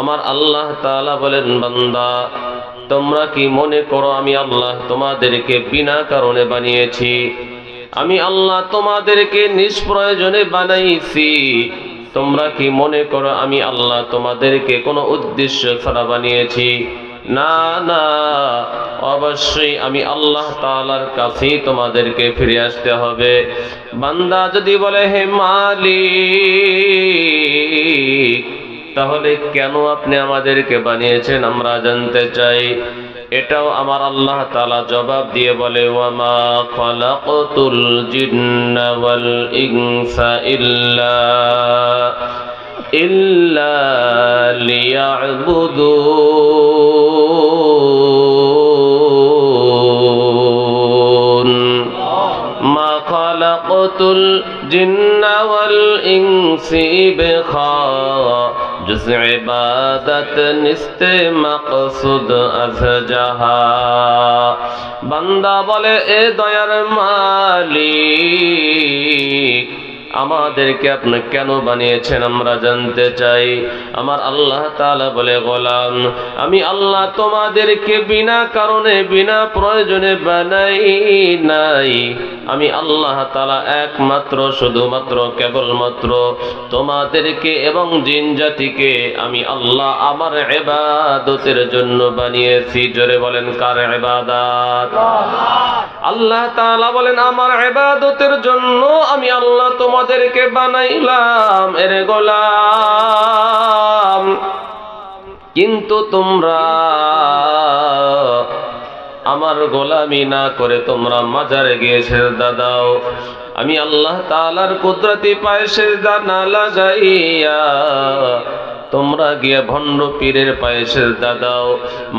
আমার আল্লাহ তাআলা বলেন, বান্দা তোমরা কি মনে করো আমি আল্লাহ তোমাদেরকে বিনা কারণে বানিয়েছি? আমি আল্লাহ তোমাদেরকে নিষ্প্রয়োজনে বানাইছি। তোমরা কি মনে করো আমি আল্লাহ তোমাদেরকে কোনো উদ্দেশ্য ছাড়া বানিয়েছি? না না, অবশ্যই আমি আল্লাহ তাআলার কাছেই তোমাদেরকে ফিরে আসতে হবে। বান্দা যদি বলে হে মালিক, তাহলে কেন আপনি আমাদেরকে বানিয়েছেন আমরা জানতে চাই। এটাও আমার আল্লাহ তাআলা জবাব দিয়ে বলে, ওয়ামা খালাকতুল জিন্না ওয়াল ইনসা ইল্লা লিয়াবুদুন। মা খালাকতুল জিন্না ওয়াল ইনসি বিখা जुज़ इबादत निस्ते मक़सूद अज़ जहा। बंदा बोले ए दयार मालिक, আমাদেরকে আপনি কেন বানিয়েছেন আমরা জানতে চাই। আমার আল্লাহ তাআলা বলে, গোলাম আমি আল্লাহ তোমাদেরকে বিনা কারণে বিনা প্রয়োজনে বানাই নাই। আমি আল্লাহ তাআলা একমাত্র শুধুমাত্র কেবলমাত্র তোমাদেরকে এবং জিন জাতিকে আমি আল্লাহ আমার ইবাদতের জন্য বানিয়েছি। জোরে বলেন কার ইবাদত? আল্লাহ তাআলা বলেন আমার ইবাদতের জন্য আমি আল্লাহ তোমাদেরকে বানাইলাম এর গোলাম। কিন্তু তোমরা আমার গোলামি না করে তোমরা মাজারে গিয়ে সিজদা দাও। আমি আল্লাহ তাআলার কুদরতি পায়ে সিজদা না লাগাইয়া তোমরা গিয়ে ভণ্ড পীরের পায়ে সিজদা দাও,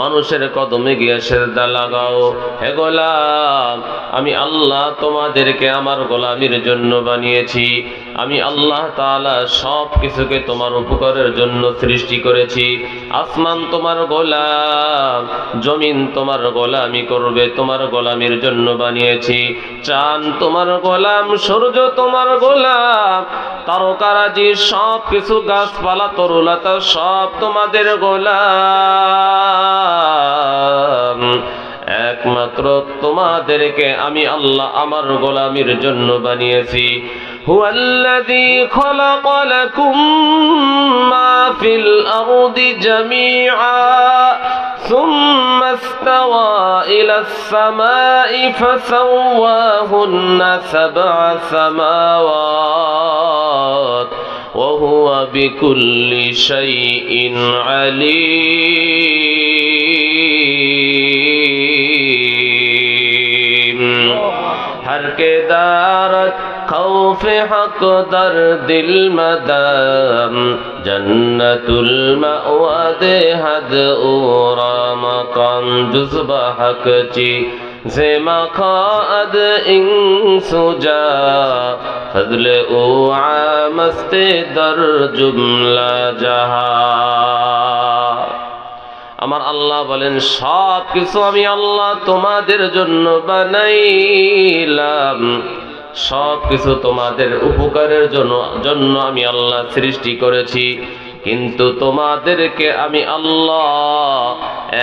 মানুষের কদমে গিয়ে সিজদা লাগাও। হে গোলাম, আমি আল্লাহ তোমাদেরকে আমার গোলামির জন্য বানিয়েছি। আমি আল্লাহ তাআলা সব কিছুকে তোমার উপকারের জন্য সৃষ্টি করেছি। আসমান তোমার গোলাম, জমিন তোমার গোলামি করবে, তোমার গোলামির জন্য বানিয়েছি। চাঁদ তোমার গোলাম, সূর্য তোমার গোলাম, তারকারাজি সব কিছু, গাছপালা তরুলতা সব তোমাদের গোলাম। একমাত্র তোমাদেরকে আমি আল্লাহ আমার গোলামির জন্য বানিয়েছি। হুয়াল্লাযী খালাকা লাকুম মা ফিল আরদি জামিআ সুম্মা ইসতাওয়া ইলাস সামাই ফাসাওয়াহুন্না সাবআ সামাওয়াত ওয়া হুয়া বিকুল্লি শাইইন আলীম। हर के दारत खौफे हक दर दिल मदम जन्नतुल मअवादे हद उरा मकाम जुज़बा हक ची ज़ेमा खाद इंसुजा फज़ले ओ आमस्ते दर जुमला जहा। আমার আল্লাহ বলেন সব কিছু আমি আল্লাহ তোমাদের জন্য বানাইলাম, সব কিছু তোমাদের উপকারের জন্য আমি আল্লাহ সৃষ্টি করেছি। কিন্তু তোমাদেরকে আমি আল্লাহ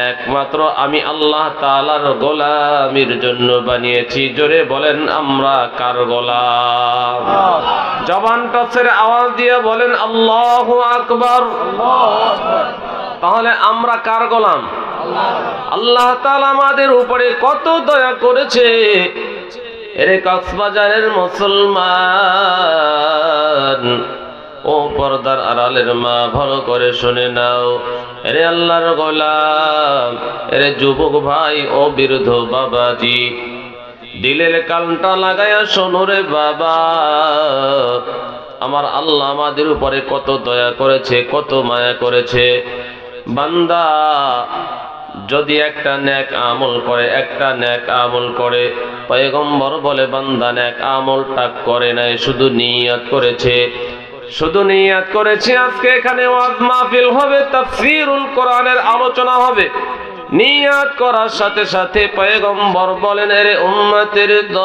একমাত্র আমি আল্লাহ তাআলার গোলামির জন্য বানিয়েছি। জোরে বলেন আমরা কার গোলাম? জবানটা ছেড়ে আওয়াজ দিয়ে বলেন আল্লাহু আকবার। তাহলে আমরা কার গোলাম? আল্লাহ তাআলা আমাদের উপরে কত দয়া করেছে। এরে কক্সবাজারের মুসলমান ও পর্দার আড়ালের মা, ভালো করে শুনে নাও। এরে আল্লাহর গোলাম, এরে যুবক ভাই ও বৃদ্ধ বাবাজি, দিলের কানটা লাগায়া শোনো রে বাবা। আমার আল্লাহ আমাদের উপরে কত দয়া করেছে, কত মায়া করেছে। বান্দা যদি একটা নেক আমল করে, একটা নেক আমল করে, পয়গম্বর বলে বান্দা নেক আমলটা করে নাই, শুধু নিয়ত করেছে, শুধু নিয়ত করেছে। আজকে এখানে ওয়াজ মাহফিল হবে, তাফসীরুল কোরআনের আলোচনা হবে। নিয়ত করার সাথে সাথে পয়গম্বর বলেন, এরে উম্মতের দল,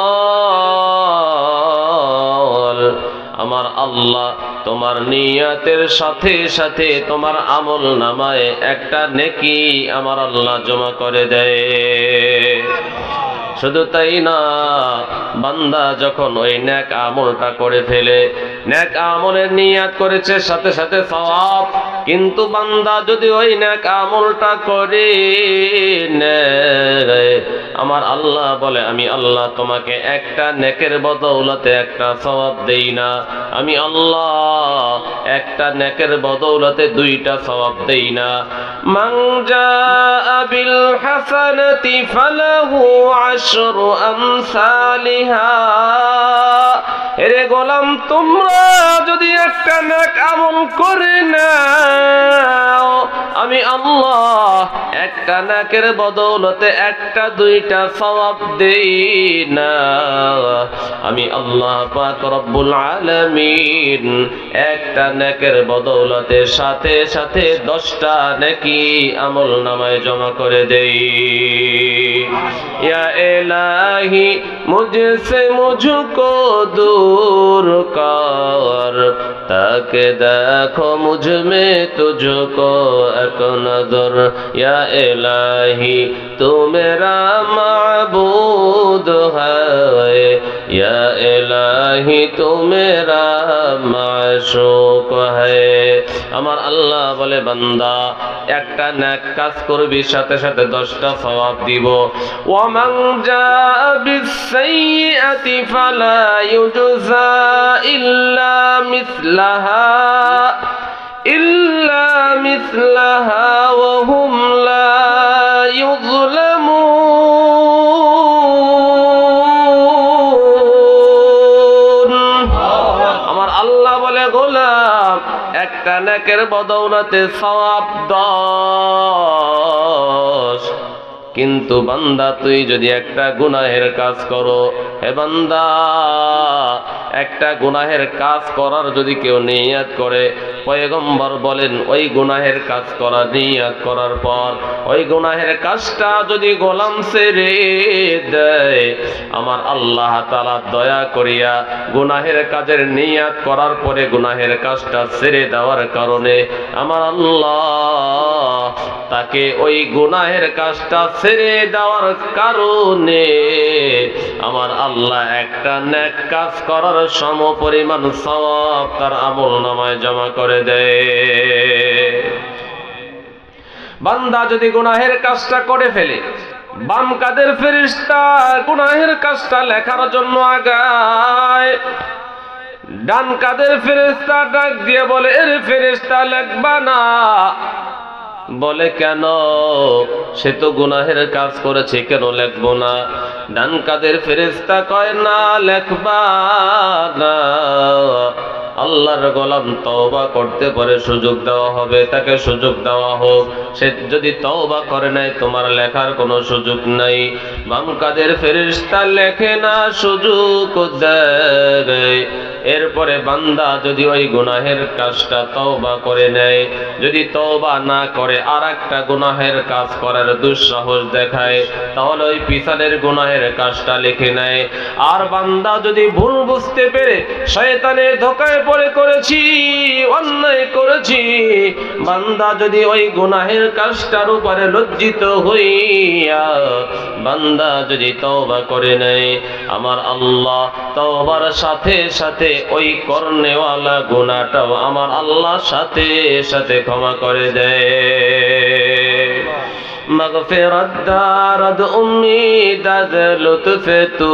আমার আল্লাহ তোমার নিয়তের সাথে সাথে তোমার আমল নামায় একটা নেকি আমার আল্লাহ জমা করে দেয়। শুধু তাই না, বান্দা যখন ওই নেক আমলটা করে ফেলে, নেক আমলের নিয়ত করেছে সাথে সাথে সওয়াব, কিন্তু বান্দা যদি ওই নেক আমলটা করে নেয়, আমার আল্লাহ বলে আমি আল্লাহ তোমাকে একটা নেকের বদৌলতে একটা সওয়াব দেই না, আমি আল্লাহ একটা নেকের বদৌলতে দুইটা সওয়াব দেই না। মান জাআ বিল হাসানাতি ফালাহু আশরু আমসালিহা। এরে গোলাম, তোমরা যদি একটা নেক আমল করে নাও, আমি আল্লাহ একটা নেকের বদৌলতে একটা দুইটা সওয়াব দেই না, আমি আল্লাহ পাক রব্বুল আলামিন একটা নেকের বদৌলতে সাথে সাথে 10টা নেকি আমল নামায় জমা করে দেই। या इलाही मुझसे मुझको दूर कर, ताकि देखो मुझ में तुझको एक नजर। या इलाही तू मेरा माबूद है, या इलाही तू मेरा माशूक है। আমার আল্লাহ বলে বান্দা একটা নেক কাজ করবি সাথে সাথে 10টা সওয়াব দিব। ওয়ামান জাআ বিস-সাইয়্যাতি ফালা ইউজজা ইল্লা মিসলাহা ওয়া হুম লা ইউযলামুন। আমার আল্লাহ বলে গোলাম একটা নেকের বদৌলতে সওয়াব 10, কিন্তু বান্দা তুই যদি একটা গুনাহের কাজ করো, হে বান্দা একটা গুনাহের কাজ করার যদি কেউ নিয়ত করে, পয়গম্বর বলেন ওই গুনাহের কাজ করার নিয়ত করার পর ওই গুনাহের কাজটা যদি গোলাম ছেড়ে দেয়, আমার আল্লাহ তাআলা দয়া করিয়া গুনাহের কাজের নিয়ত করার পরে গুনাহের কাজটা ছেড়ে দেওয়ার কারণে আমার আল্লাহ তাকে ওই গুনাহের কাজটা ছেড়ে দেওয়ার কারণে আমার আল্লাহ একটা নেক কাজ করার সমপরিমাণ সওয়াব তার আমল নামায় জমা করে দেয়। বান্দা যদি গুনাহের কাজটা করে ফেলে, বাম কাদের ফেরেশতা গুনাহের কাজটা লেখার জন্য আগায়, ডান কাদের ফেরেশতা ডাক দিয়ে বলে এর ফেরেশতা লেখবা না। বলে কেন? সে তো গুনাহের কাজ করেছে, কেন লেখবো না? ডান কাদের ফেরেশতা কয় না লেখবা না, আল্লাহর গোলাম তওবা করতে পারে সুযোগ দেওয়া হবে, তাকে সুযোগ দেওয়া হোক। সে যদি তওবা করে নাই তোমার লেখার কোনো সুযোগ নাই। বাম কাদের ফেরেশতা লেখে না, সুযোগ দেয়। এরপরে বান্দা যদি ওই গুনাহের কাজটা তওবা করে নেয়, যদি তওবা না করে আর একটা গুনাহের কাজ করার দুঃসাহস দেখায়, তাহলে ওই পিছনের গুনাহের কাজটা লিখে নেয়। আর বান্দা যদি ভুল বুঝতে পেরে শয়তানের ধোঁকায় পড়ে করেছি, অন্যায় করেছি, বান্দা যদি ওই গুনাহের কাজটার উপরে লজ্জিত হইয়া বান্দা যদি তওবা করে নেয়, আমার আল্লাহ তওবার সাথে সাথে ওই করনেওয়ালা গুনাহটাও আমার আল্লাহ সাথে সাথে ক্ষমা করে দেয়। मग़फ़िरत दारद उम्मीदद लुत्फ़ तू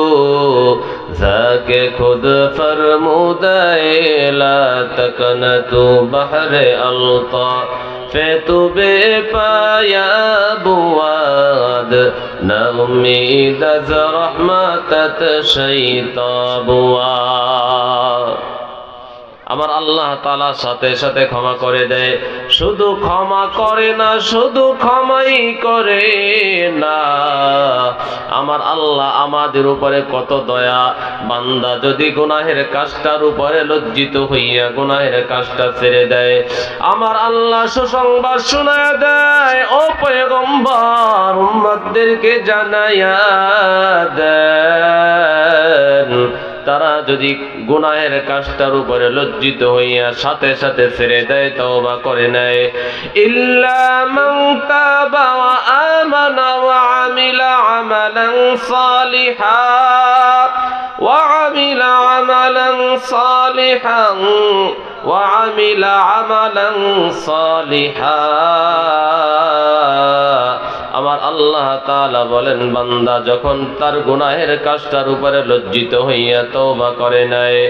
ज़ाके खुद फ़रमूदाए ला तकन तू बहरे अल्ताफ़ तू बेपाया बुआद न उम्मीद ज़ रहमत शैता बुआद। আমার আল্লাহ তাআলা সাথে সাথে ক্ষমা করে দেয়। শুধু ক্ষমা করে না, শুধু ক্ষমাই করে না, আমার আল্লাহ আমাদের উপরে কত দয়া। বান্দা যদি গুনাহের কাজটার উপরে লজ্জিত হইয়া গুনাহের কাজটা ছেড়ে দেয়, আমার আল্লাহ সুসংবাদ শোনায় দেয়, ও পয়গম্বর উম্মতদেরকে জানায়া দেন তারা যদি গুনাহের কাজটার উপরে লজ্জিত হইয়া সাথে সাথে ছেড়ে দেয়, তওবা করে নেয়, ইল্লা মান তাবা ওয়া আমানা ওয়া আমিলা আমালান সালিহান وعمل عملا صالحا وعمل عملا صالحا আমার আল্লাহ তাআলা বলেন, বান্দা যখন তার গুনাহের কাজটার উপরে লজ্জিত হইয়া তওবা করে নেয়,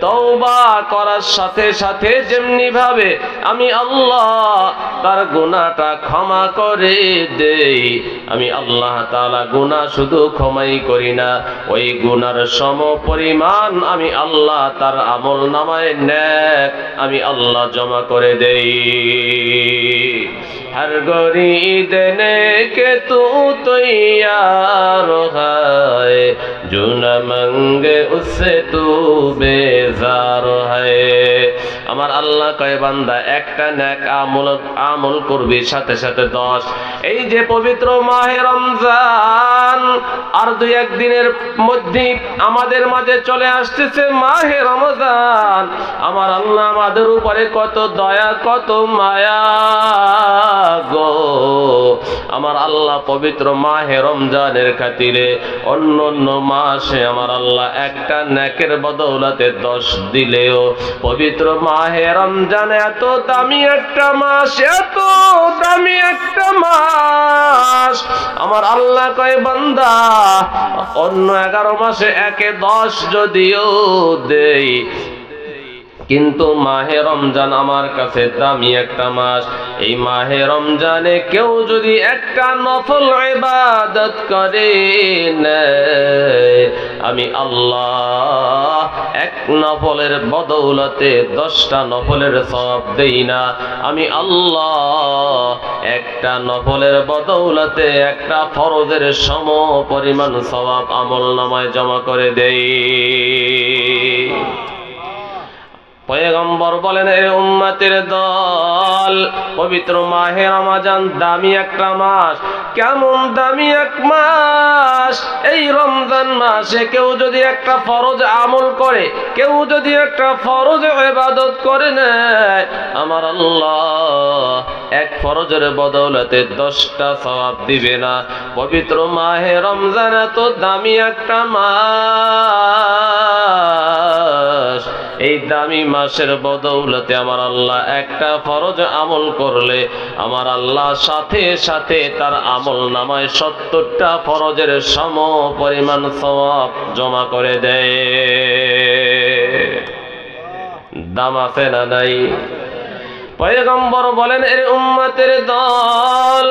তওবা করার সাথে সাথে যেমনি ভাবে আমি আল্লাহ তার গুনাহটা ক্ষমা করে দেই, আমি আল্লাহ তাআলা গুনাহ শুধু ক্ষমাই করি না, ওই গুনার সম পরিমাণ আমি আল্লাহ তার আমল নামায় নেক আমি আল্লাহ জমা করে দেই। हर गोरी देने के तू तैयार है, जो न मंगे उससे तू बेजार है। আমার আল্লাহ কয়, বান্দা একটা নেক আমল করবি সাথে সাথে 10। এই যে পবিত্র মাহে রমজান আর 2-1 দিনের মধ্যে আমাদের মাঝে চলে আসতেছে মাহে রমজান, আমার আল্লাহ আমাদের উপরে কত দয়া কত মায়া গো। আমার আল্লাহ পবিত্র মাহে রমজানের খাতিরে অন্য অন্য মাসে আমার আল্লাহ একটা নেকের বদৌলতে 10 দিলেও পবিত্র মাহে রমজান এত দামি একটা মাস, এত দামি একটা মাস। আমার আল্লাহ কয়, বান্দা অন্য 11 মাসে 1-10 যদিও দেই, কিন্তু মাহে রমজান আমার কাছে দামি একটা মাস। এই মাহে রমজানে কেউ যদি একটা নফল ইবাদত করে নেয়, আমি আল্লাহ এক নফলের বদৌলতে 10টা নফলের সওয়াব দেই না, আমি আল্লাহ একটা নফলের বদৌলতে একটা ফরজের সম পরিমাণ সওয়াব আমল নামায় জমা করে দেই। পয়গম্বর বলেন, এ উম্মতের দল, পবিত্র মাহে রমজান দামি একটা মাস। কেমন দামি এক মাস! এই রমজান মাসে কেউ যদি একটা ফরজ আমল করে, কেউ যদি একটা ফরজ ইবাদত করে নেয়, আমার আল্লাহ এক ফরজের বদৌলতে 10টা সওয়াব দিবে না। পবিত্র মাহে রমজান এত দামি একটা মাস, এই দামি মাসের বদৌলতে আমার আল্লাহ একটা ফরজ আমল করলে আমার আল্লাহ সাথে সাথে তার আমল নামায় 70টা ফরজের সম পরিমাণ সওয়াব জমা করে দেয়। দাম আছে না নাই? পয়গম্বর বলেন, এর উম্মতের দল,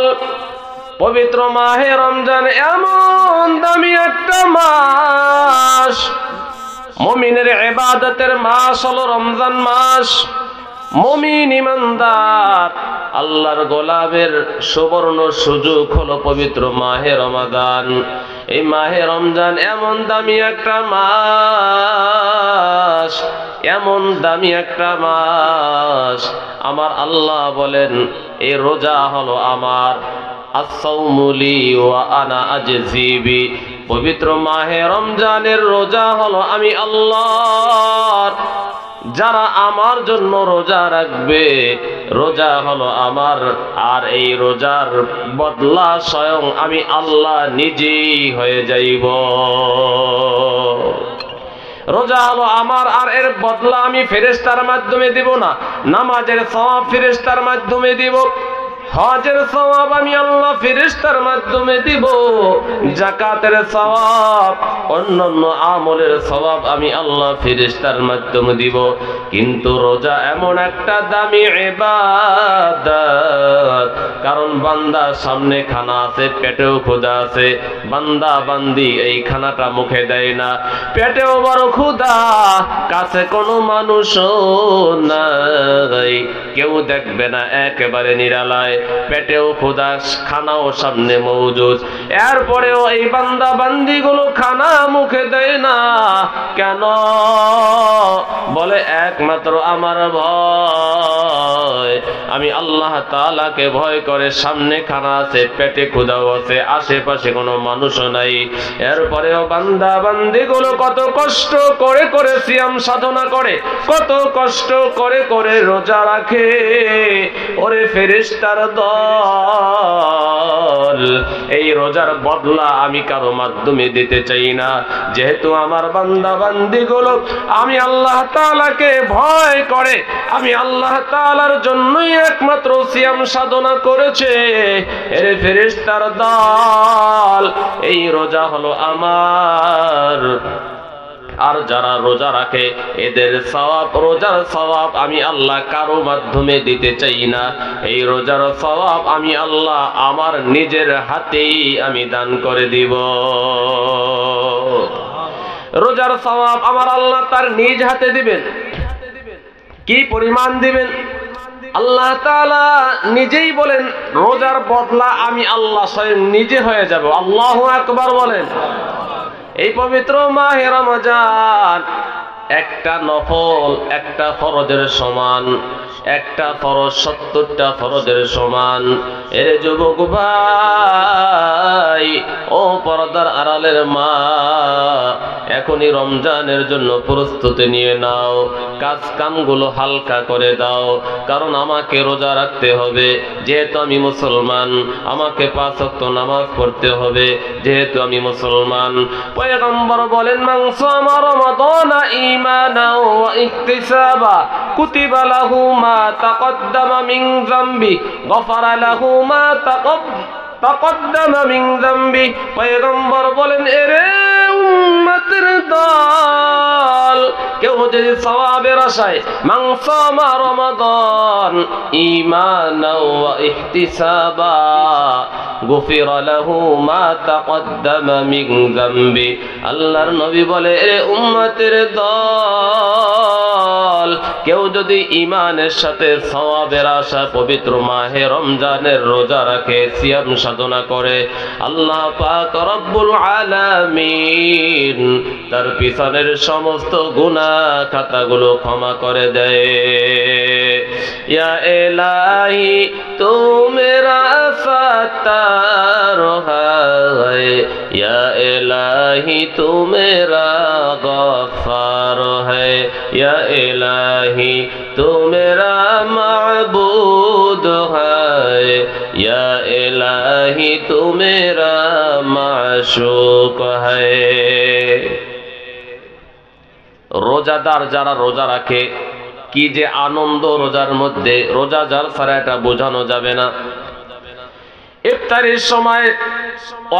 পবিত্র মাহে রমজান এমন দামি একটা মাস, মুমিনের ইবাদতের মাস হলো রমজান মাস। মুমিন ইমানদার আল্লাহর গোলামের সুবর্ণ সুযোগ হলো পবিত্র মাহে রমাদান। এই মাহে রমজান এমন দামি একটা মাস, এমন দামি একটা মাস। আমার আল্লাহ বলেন, এই রোজা হলো আমার, as-sawmu li wa ana ajzi bi। পবিত্র মাহে রমজানের রোজা হলো আমি আল্লাহর, যারা আমার জন্য রোজা রাখবে রোজা হলো আমার, আর এই রোজার বদলা স্বয়ং আমি আল্লাহ নিজেই হয়ে যাইব। রোজা হলো আমার, আর এর বদলা আমি ফেরেশতার মাধ্যমে দিব না। নামাজের সওয়াব ফেরেশতার মাধ্যমে দিব, হজের সওয়াব আমি আল্লাহ ফেরেশতার মাধ্যমে দিব, যাকাতের সওয়াব অন্যান্য আমলের সওয়াব আমি আল্লাহ ফেরেশতার মাধ্যমে দিব। কিন্তু রোজা এমন একটা দামি ইবাদত, কারণ বান্দার সামনে খানা আছে, পেটেও ক্ষুধা আছে, বান্দা বান্দি এই খানাটা মুখে দেয় না, পেটেও বড় ক্ষুধা, কাছে কোনো মানুষও নাই, কেউ দেখবে না, একেবারে নিরালায়, পেটেও ক্ষুধা, খানাও সামনে মজুদ, এরপরেও এই বান্দা বান্দি গুলো খানা মুখে দেয় না কেন? বলে একমাত্র আমার ভয়, আমি আল্লাহ তাআলাকে ভয় করে ঘরের সামনে খানা আছে, পেটে ক্ষুধাও আছে, আশেপাশে কোনো মানুষও নাই, এরপরেও বান্দা বান্দিগুলো কত কষ্ট করে করে সিয়াম সাধনা করে, কত কষ্ট করে করে রোজা রাখে। ওরে ফেরেশতার দল, এই রোজার বদলা আমি কারো মাধ্যমে দিতে চাই না। যেহেতু আমার বান্দা বান্দিগুলো আমি আল্লাহ তাআলাকে ভয় করে, আমি আল্লাহ তাআলার জন্যই একমাত্র সিয়াম সাধনা করেছে, এর ফেরেশতার দল, এই রোজা হলো আমার। আর যারা রোজা রাখে এদের সওয়াব, রোজার সওয়াব আমি আল্লাহ কারো মাধ্যমে দিতে চাই না। এই রোজার সওয়াব আমি আল্লাহ আমার নিজের হাতেই আমি দান করে দিব। রোজার সওয়াব আমার আল্লাহ তার নিজ হাতে দিবেন। কি পরিমাণ দিবেন? আল্লাহ তাআলা নিজেই বলেন রোজার বদলা আমি আল্লাহ স্বয়ং নিজে হয়ে যাব। আল্লাহু আকবার বলেন। এই পবিত্র মাহে রমজান একটা নফল একটা ফরজের সমান, একটা ফরজ ৭০টা ফরজের সমান। এর যুবক ভাই ও পর্দার আড়ালের মা, এখনই রমজানের জন্য প্রস্তুতি নিয়ে নাও, কাজ কামগুলো হালকা করে দাও, কারণ আমাকে রোজা রাখতে হবে। যেহেতু আমি মুসলমান, আমাকে ৫ ওয়াক্ত নামাজ পড়তে হবে। যেহেতু আমি মুসলমান, পয়গম্বর বলেন মান সামা রমাদানা ঈমানাও ওয়া ইহতিসাবা কুতিবা লাহু মা তাকদ্দামা মিন যামবি গফারা লাহু মা তাকদ্দামা মিন যামবি। পয়গম্বর বলেন এরে উম্মতের দল, কেউ যদি সওয়াবের আশায় মান সামা রমাদান ঈমানাও ওয়া ইহতিসাবা গুফিরা লাহু মা তাকদ্দামা মিন যামবি। আল্লাহর নবী বলে এরে উম্মতের দল, কেউ যদি ঈমানের সাথে সওয়াবের আশা পবিত্র মাহে রমজানের রোজা রাখে, সিয়াম সাধনা করে, আল্লাহ পাক রব্বুল আলামিন তার পিছনের সমস্ত গুনাহ খাতাগুলো ক্ষমা করে দেয়। ইয়া ইলাহি তু মেরা সত্তার হ্যায়, ইয়া ইলাহি তু মেরা গফার হ্যায়, ইয়া ইলাহি তু মেরা মাবুদ হ্যায়, ইয়া ইলাহি তু মেরা মাশুক হ্যায়। রোজাদার যারা রোজা রাখে কি যে আনন্দ রোজার মধ্যে, রোজা যার ছাড়া এটা বোঝানো যাবে না। ইফতারির সময়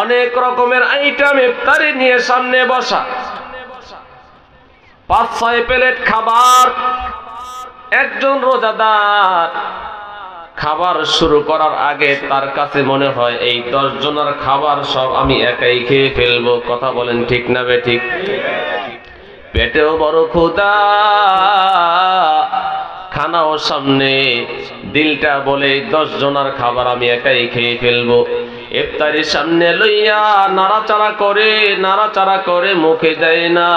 অনেক রকমের আইটেম ইফতারি নিয়ে সামনে বসা, ৫-৬ প্লেট খাবার। একজন রোজাদার খাবার শুরু করার আগে তার কাছে মনে হয় এই ১০ জনের খাবার সব আমি একাই খেয়ে ফেলবো। কথা বলেন ঠিক না বেঠিক? পেটেও বড় ক্ষুধা, খানাও সামনে, দিলটা বলে ১০ জনের খাবার আমি একাই খেয়ে ফেলবো। ইফতারির সামনে লইয়া নাড়াচাড়া করে মুখে দেয় না।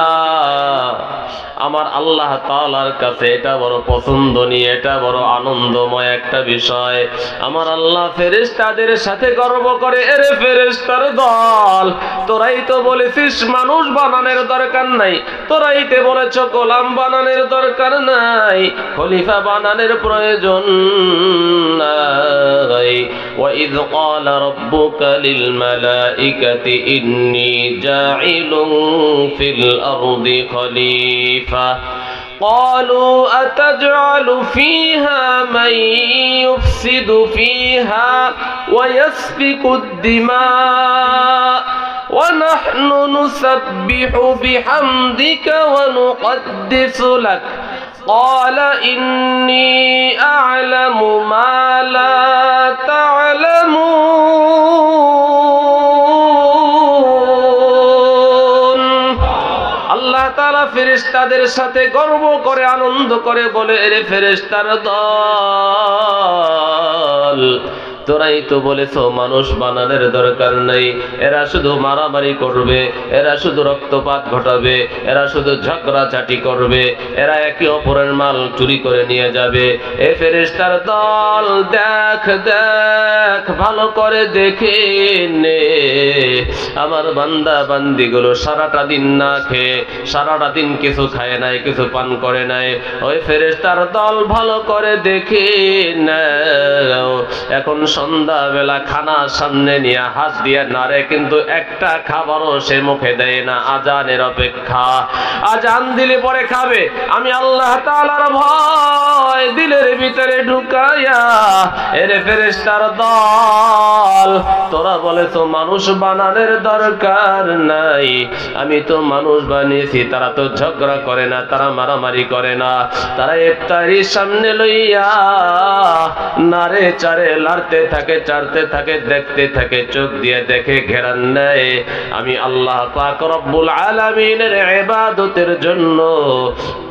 আমার আল্লাহ তাআলার কাছে এটা বড় পছন্দনীয়, এটা বড় আনন্দময় একটা বিষয়। আমার আল্লাহ ফেরেশতাদের সাথে গর্ব করে, এরে ফেরেশতার দল, তোরাই তো বলেছিস মানুষ বানানোর দরকার নাই, তোরাই তো বলেছ গোলাম বানানোর দরকার নাই, খলিফা বানানোর প্রয়োজন নাই। وَإِذْ قَالَ رَبُّكَ لِلْمَلَائِكَةِ إِنِّي جَاعِلٌ فِي الْأَرْضِ خَلِيفَةً قَالُوا أَتَجْعَلُ فِيهَا مَن يُفْسِدُ فِيهَا وَيَسْفِكُ الدِّمَاءَ وَنَحْنُ نُسَبِّحُ بِحَمْدِكَ وَنُقَدِّسُ لَكَ قال إني أعلم ما لا تعلمون। আল্লাহ তাআলা ফেরেশতাদের সাথে গর্ব করে আনন্দ করে বলে, এরে ফেরেশতার দল, তোরাই তো বলেছো মানুষ বানানোর দরকার নাই, এরা শুধু মারামারি করবে, এরা শুধু রক্তপাত ঘটাবে, এরা শুধু ঝগড়াঝাটি করবে, এরা একে অপরের মাল চুরি করে নিয়ে যাবে। এ ফেরেশতার দল দেখ দেখ, ভালো করে দেখে নে, আমার বান্দা বান্দিগুলো সারাটা দিন না খেয়ে, সারাটা দিন কিছু খায় নাই, কিছু পান করে নাই। ওই ফেরেশতার দল ভালো করে দেখে নাও। এখন সন্ধ্যাবেলা খানা সামনে নিয়ে হাত দিয়ে নাড়ে, কিন্তু একটা খাবারও সে মুখে দেয় না, আজানের অপেক্ষা। আজান দিলে পরে খাবে। আমি আল্লাহ তাআলার ভয় দিলের ভিতরে ঢুকাইয়া, এরে ফেরেশতার দল, তোরা বলেছো মানুষ বানানোর দরকার নাই, আমি তো মানুষ বানিয়েছি। তারা তো ঝগড়া করে না, তারা মারামারি করে না, তারা ইফতারির সামনে লইয়া নারে চারে লাড়তে থাকে, চাড়তে থাকে, দেখতে থাকে, চোখ দিয়ে দেখে, ঘেরান নেয়। আমি আল্লাহ পাক রব্বুল আলামিনের ইবাদতের জন্য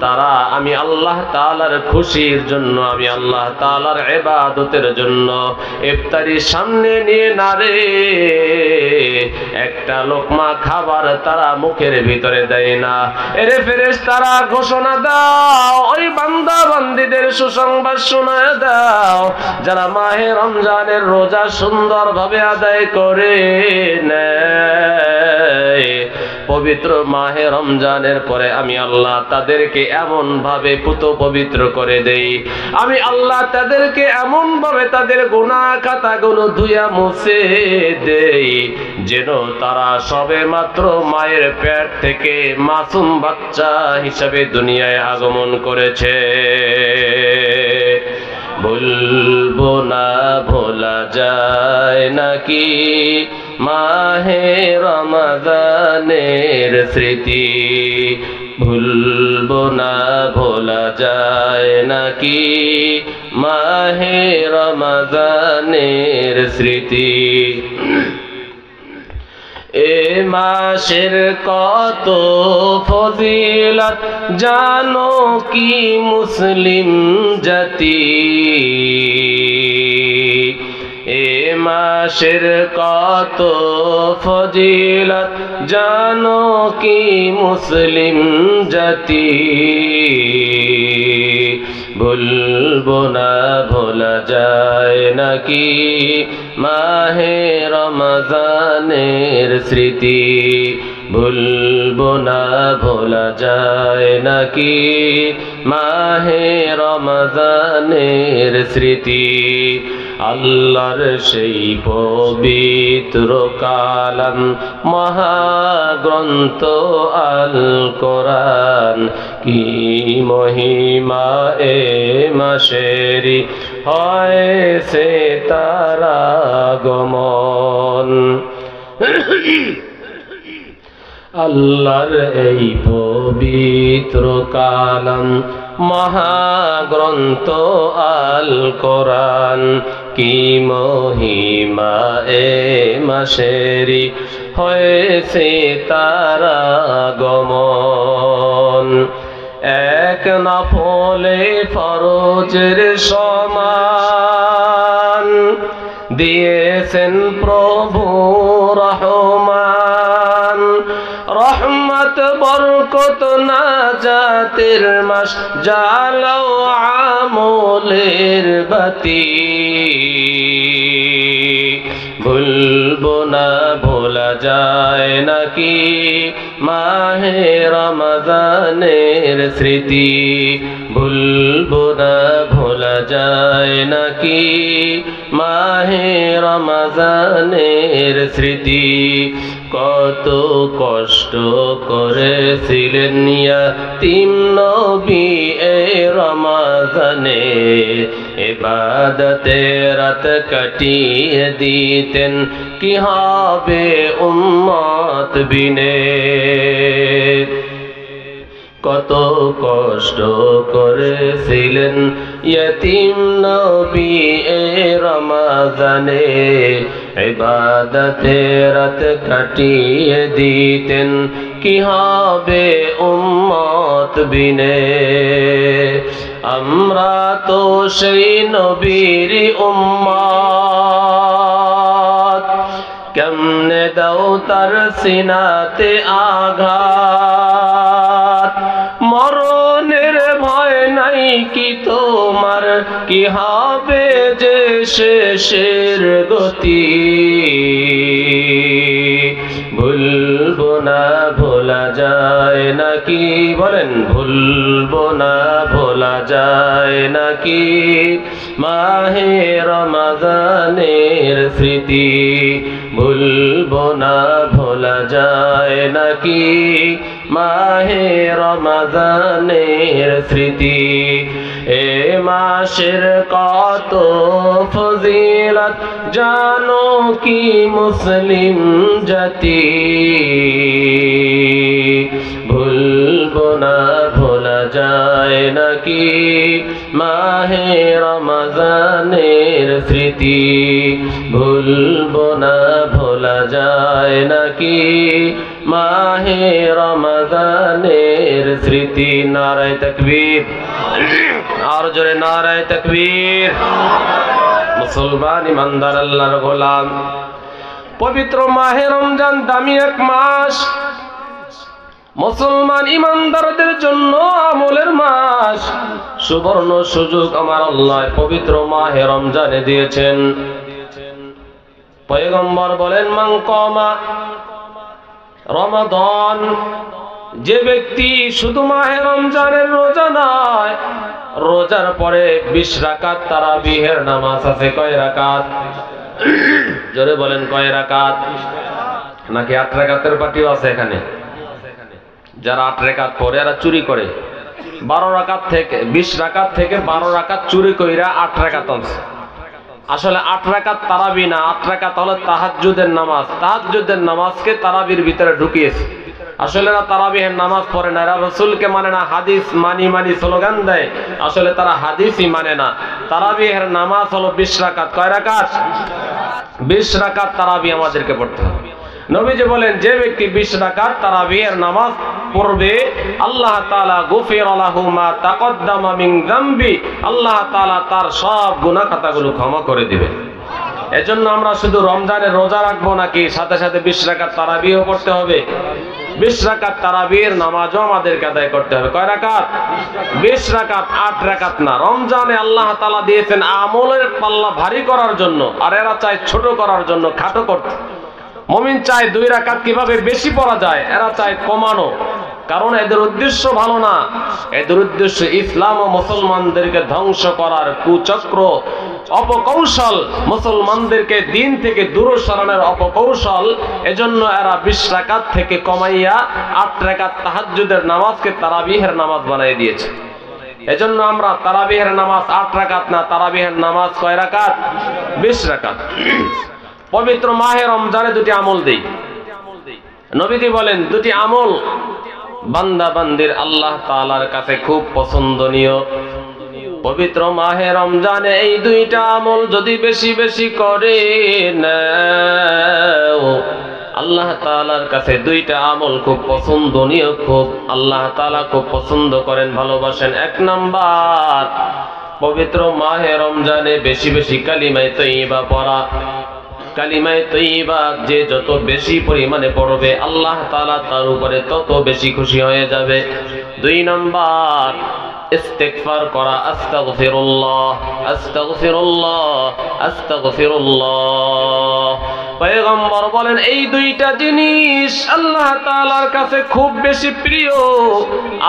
তারা, আমি আল্লাহ তাআলার খুশির জন্য, আমি আল্লাহ তাআলার ইবাদতের জন্য ইফতারির সামনে নিয়ে নারে একটা লোকমা খাবার তারা মুখের ভিতরে দেয় না। এরে ফেরেশতারা ঘোষণা দাও, ওই বান্দা বান্দীদের সুসংবাদ শোনায় দাও, যারা মাহে রমজানের রোজা সুন্দরভাবে আদায় করে নেয়। পবিত্র মাহে রমজানের পরে আমি আল্লাহ তাদেরকে এমন ভাবে পুত পবিত্র করে দেই, আমি আল্লাহ তাদেরকে এমন ভাবে তাদের গুনাহ খাতাগুলো ধুইয়া মুছে দেই, যেন তারা সবে মাত্র মায়ের পেট থেকে মাসুম বাচ্চা হিসাবে দুনিয়ায় আগমন করেছে। ভুলবো না ভোলা যায় নাকি মাহে রমজানের স্মৃতি, ভুলবো না ভোলা যায় নাকি মাহে রমজানের স্মৃতি। এ মাসের কত ফজিলত জানো কি মুসলিম জাতি, এ মাসের কত ফজিলত জানো কি মুসলিম জাতি, ভুলবো না ভোলা যায় নাকি মাহে রমজানের স্মৃতি, ভুলবো না ভোলা যায় নাকি মাহে রমজানের স্মৃতি। আল্লাহর সেই পবিত্র কালাম মহাগ্রন্থ আল কোরআন, কি মহিমা এ মাসেরি হয়েছে তারা আগমন। আল্লাহর এই পবিত্র কালাম মহাগ্রন্থ আল কোরআন, কি মহিমা এ মাসেরি হয়েছে তারা আগমন। এক নফলে ফরজের সমান দিয়েছেন প্রভু রহমান, রহমত বরকত নাজাতের মাস, জ্বালাও আমলের বাতি, ভুলবো না ভোলা যায় নাকি মাহে রমজানের স্মৃতি, ভুলবো না ভোলা যায় নাকি মাহে রমজানের স্মৃতি। কত কষ্ট করেছিলেন ইয়াতীম নবী এ রমজানে, ইবাদতে রাত কাটিয়ে দিতেন, কি হবে উম্মত বিনে। কত কষ্ট করেছিলেন ইয়াতীম নবী এ রমজানে, ইবাদতে রাত কাটিয়ে দিতেন, কি হবে উম্মত বিনে। আমরা তো সেই নবীর উম্মত, তার সিনাতে আঘাত। মরণের ভয় নাই কি তোমার, কি হবে যে শেষের গতি। ভুলবো না ভোলা যায় নাকি, বলেন ভুলবো না ভোলা যায় নাকি মাহে রমজানের স্মৃতি। ভুলবো না ভোলা যায় নাকি মাহে রমজানের স্মৃতি। এ মাসের কত ফজিলত জানো কি মুসলিম জাতি। ভুলবো না ভোলা যায় নাকি মাহে রমজানের স্মৃতি। ভুলবো না ভোলা যায় নাকি মাহে রমজানের স্মৃতি। নারায়ে তাকবীর, আর জোরে নারায়ে তাকবীর। মুসলমান ইমানদার আল্লাহর গোলাম, পবিত্র মাহে রমজান দামি এক মাস, মুসলমান ইমানদারদের জন্য আমলের মাস। সুবর্ণ সুযোগ আমার আল্লাহ পবিত্র মাহে রমজানে দিয়েছেন। পয়গম্বর বলেন, মান কামা রমাদান, যে ব্যক্তি শুধু মাহে রমজানের রোজা নয়, রোজার পরে 20 রাকাত তারাবিহের নামাজ আছে। কয় রাকাত? জোরে বলেন, কয় রাকাত? নাকি 8 রাকাতের পার্টিও আছে এখানে? যারা 8 রাকাত পড়ে এরা চুরি করে। 12 রাকাত থেকে 20 রাকাত থেকে 12 রাকাত চুরি কইরা 8 রাকাত আছে। আসলে 8 রাকাত তারাবি না, 8 রাকাত হলো তাহাজ্জুদের নামাজ। তাহাজ্জুদের নামাজকে তারাবির ভিতরে ঢুকিয়েছে। আসলে এরা তারাবিহের নামাজ পড়ে না, এরা রাসূলকে মানে না, হাদিস মানি মানি স্লোগান দেয়। আসলে তারা হাদিসই মানে না। তারাবিহের নামাজ হলো 20 রাকাত। কয় রাকাত? 20 রাকাত তারাবি আমাদেরকে পড়তে হবে। নবীজি বলেন, যে ব্যক্তি 20 রাকাত তারাবিহের নামাজ পড়বে, আল্লাহ তাআলা গুফিরা লাহু মা তাকদ্দামা মিন যামবি, আল্লাহ তাআলা তার সব গুনাহ খাতাগুলো ক্ষমা করে দিবেন। এজন্য আমরা শুধু রমজানের রোজা রাখবো নাকি সাথে সাথে 20 রাকাত তারাবিও পড়তে হবে। 20 রাকাত তারাবির নামাজও আমাদেরকে আদায় করতে হবে। কয় রাকাত? 20 রাকাত, 8 রাকাত না। রমজানে আল্লাহ তাআলা দিয়েছেন আমলের পাল্লা ভারী করার জন্য, আর এরা চায় ছোট করার জন্য, খাটো করতে। মুমিন চায় 2 রাকাত কিভাবে বেশি পড়া যায়, এরা চায় কমানো। কারণ এদের উদ্দেশ্য ভালো না, এদের উদ্দেশ্য ইসলাম ও মুসলমানদেরকে ধ্বংস করার কুচক্র, অপকৌশল, মুসলমানদেরকে দিন থেকে দূর সরানোর অপকৌশল। এজন্য এরা 20 রাকাত থেকে কমাইয়া 8 রাকাত তাহাজ্জুদের নামাজকে তারাবিহের নামাজ বানিয়ে দিয়েছে। এজন্য আমরা তারাবিহের নামাজ 8 রাকাত না, তারাবিহের নামাজ কয় রাকাত? 20 রাকাত। পবিত্র মাহে রমজানে 2টি আমল দেই। নবীজি বলেন, 2টি আমল বান্দা বান্দির আল্লাহ তাআলার কাছে খুব পছন্দনীয়। পবিত্র মাহে রমজানে এই 2টা আমল যদি বেশি বেশি করে নাও, আল্লাহ তাআলার কাছে 2টা আমল খুব পছন্দনীয়, খুব আল্লাহ তাআলা খুব পছন্দ করেন, ভালোবাসেন। 1 নাম্বার, পবিত্র মাহে রমজানে বেশি বেশি কালিমায়ে তয়্যিবা পড়া। কালিমায়ে তয়্যিবা যে যত বেশি পরিমাণে পড়বে, আল্লাহ তাআলা তার উপরে তত বেশি খুশি হয়ে যাবে। 2 নাম্বার, ইস্তিগফার করা। আস্তাগফিরুল্লাহ, আস্তাগফিরুল্লাহ, আস্তাগফিরুল্লাহ। পয়গম্বর বলেন, এই 2টা জিনিস আল্লাহ তাআলার কাছে খুব বেশি প্রিয়।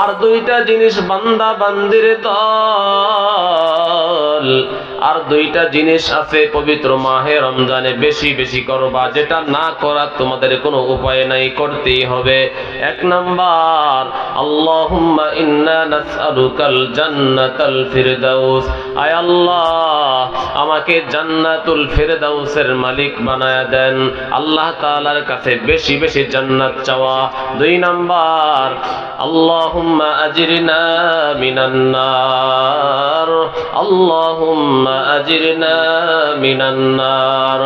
আর 2টা জিনিস বান্দা বান্দির দল। আর 2টা জিনিস আছে পবিত্র মাহে রমজানে বেশি বেশি করবা, যেটা না করার তোমাদের কোনো উপায় নাই, করতেই হবে। 1 নাম্বার, আল্লাহুম্মা ইন্না নাসআলুকাল জান্নাতাল ফিরদাউস। আয় আল্লাহ, আমাকে জান্নাতুল ফিরদাউসের মালিক বানায়া দেন। আল্লাহ তাআলার কাছে বেশি বেশি জান্নাত চাওয়া। 2 নাম্বার, আল্লাহুম্মা আজরিনা মিনান নার, আল্লাহুম্মা আল্লাহুম্মা আজিরনা মিনান নার।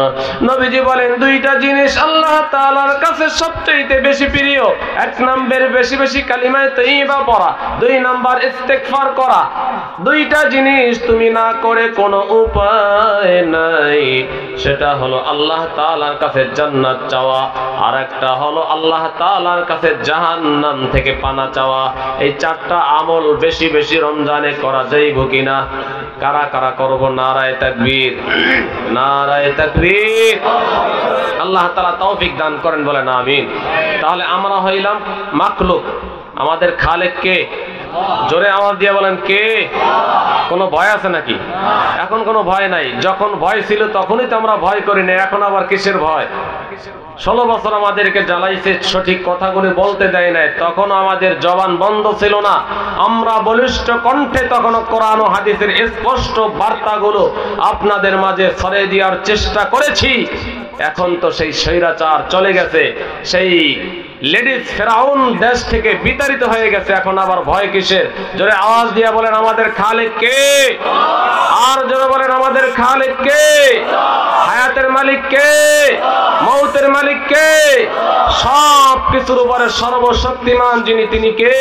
নবীজি বলেন দুইটা জিনিস আল্লাহ তাআলার কাছে সবচেয়ে বেশি প্রিয়। এক নম্বর বেশি বেশি কালিমায়ে তাইয়্যিবা পড়া, দুই নাম্বার ইস্তেগফার করা। দুইটা জিনিস তুমি না করে কোনো উপায় নাই। সেটা হলো আল্লাহ তাআলার কাছে জান্নাত চাওয়া, আর একটা হলো আল্লাহ তাআলার কাছে জাহান্নাম থেকে পানা চাওয়া। এই চারটা আমল বেশি বেশি রমজানে করা যাইব কিনা? কারা কারা করব? নারায়ে তাকবীর, নারায়ে তাকবীর। আল্লাহ তাআলা তৌফিক দান করেন, বলেন আমিন। তাহলে আমরা হইলাম মাখলুক, আমাদের খালেক কে? জোরে আওয়াজ দিয়ে বলেন কে? কোনো ভয় আছে নাকি? এখন কোনো ভয় নাই। যখন ভয় ছিল তখনই তো আমরা ভয় করি না, এখন আবার কিসের ভয়? 16 বছর আমাদেরকে জ্বালাইছে, সঠিক কথাগুলি বলতে দেয় নাই, তখন আমাদের জবান বন্ধ ছিল না। আমরা বলিষ্ঠ কণ্ঠে তখন কোরআন ও হাদিসের স্পষ্ট বার্তাগুলো আপনাদের মাঝে ছড়িয়ে দেওয়ার চেষ্টা করেছি। এখন তো সেই স্বৈরাচার চলে গেছে, সেই লেডিস ফেরাউন দেশ থেকে বিতাড়িত হয়ে গেছে, এখন আবার ভয় কিসের? জোরে আওয়াজ দিয়ে বলেন আমাদের খালেক কে? আর জোরে বলেন আমাদের খালেক কে? হায়াতের মালিক কে? মৌতের মালিক কে? সব কিছুর উপরে সর্বশক্তিমান যিনি, তিনি কে?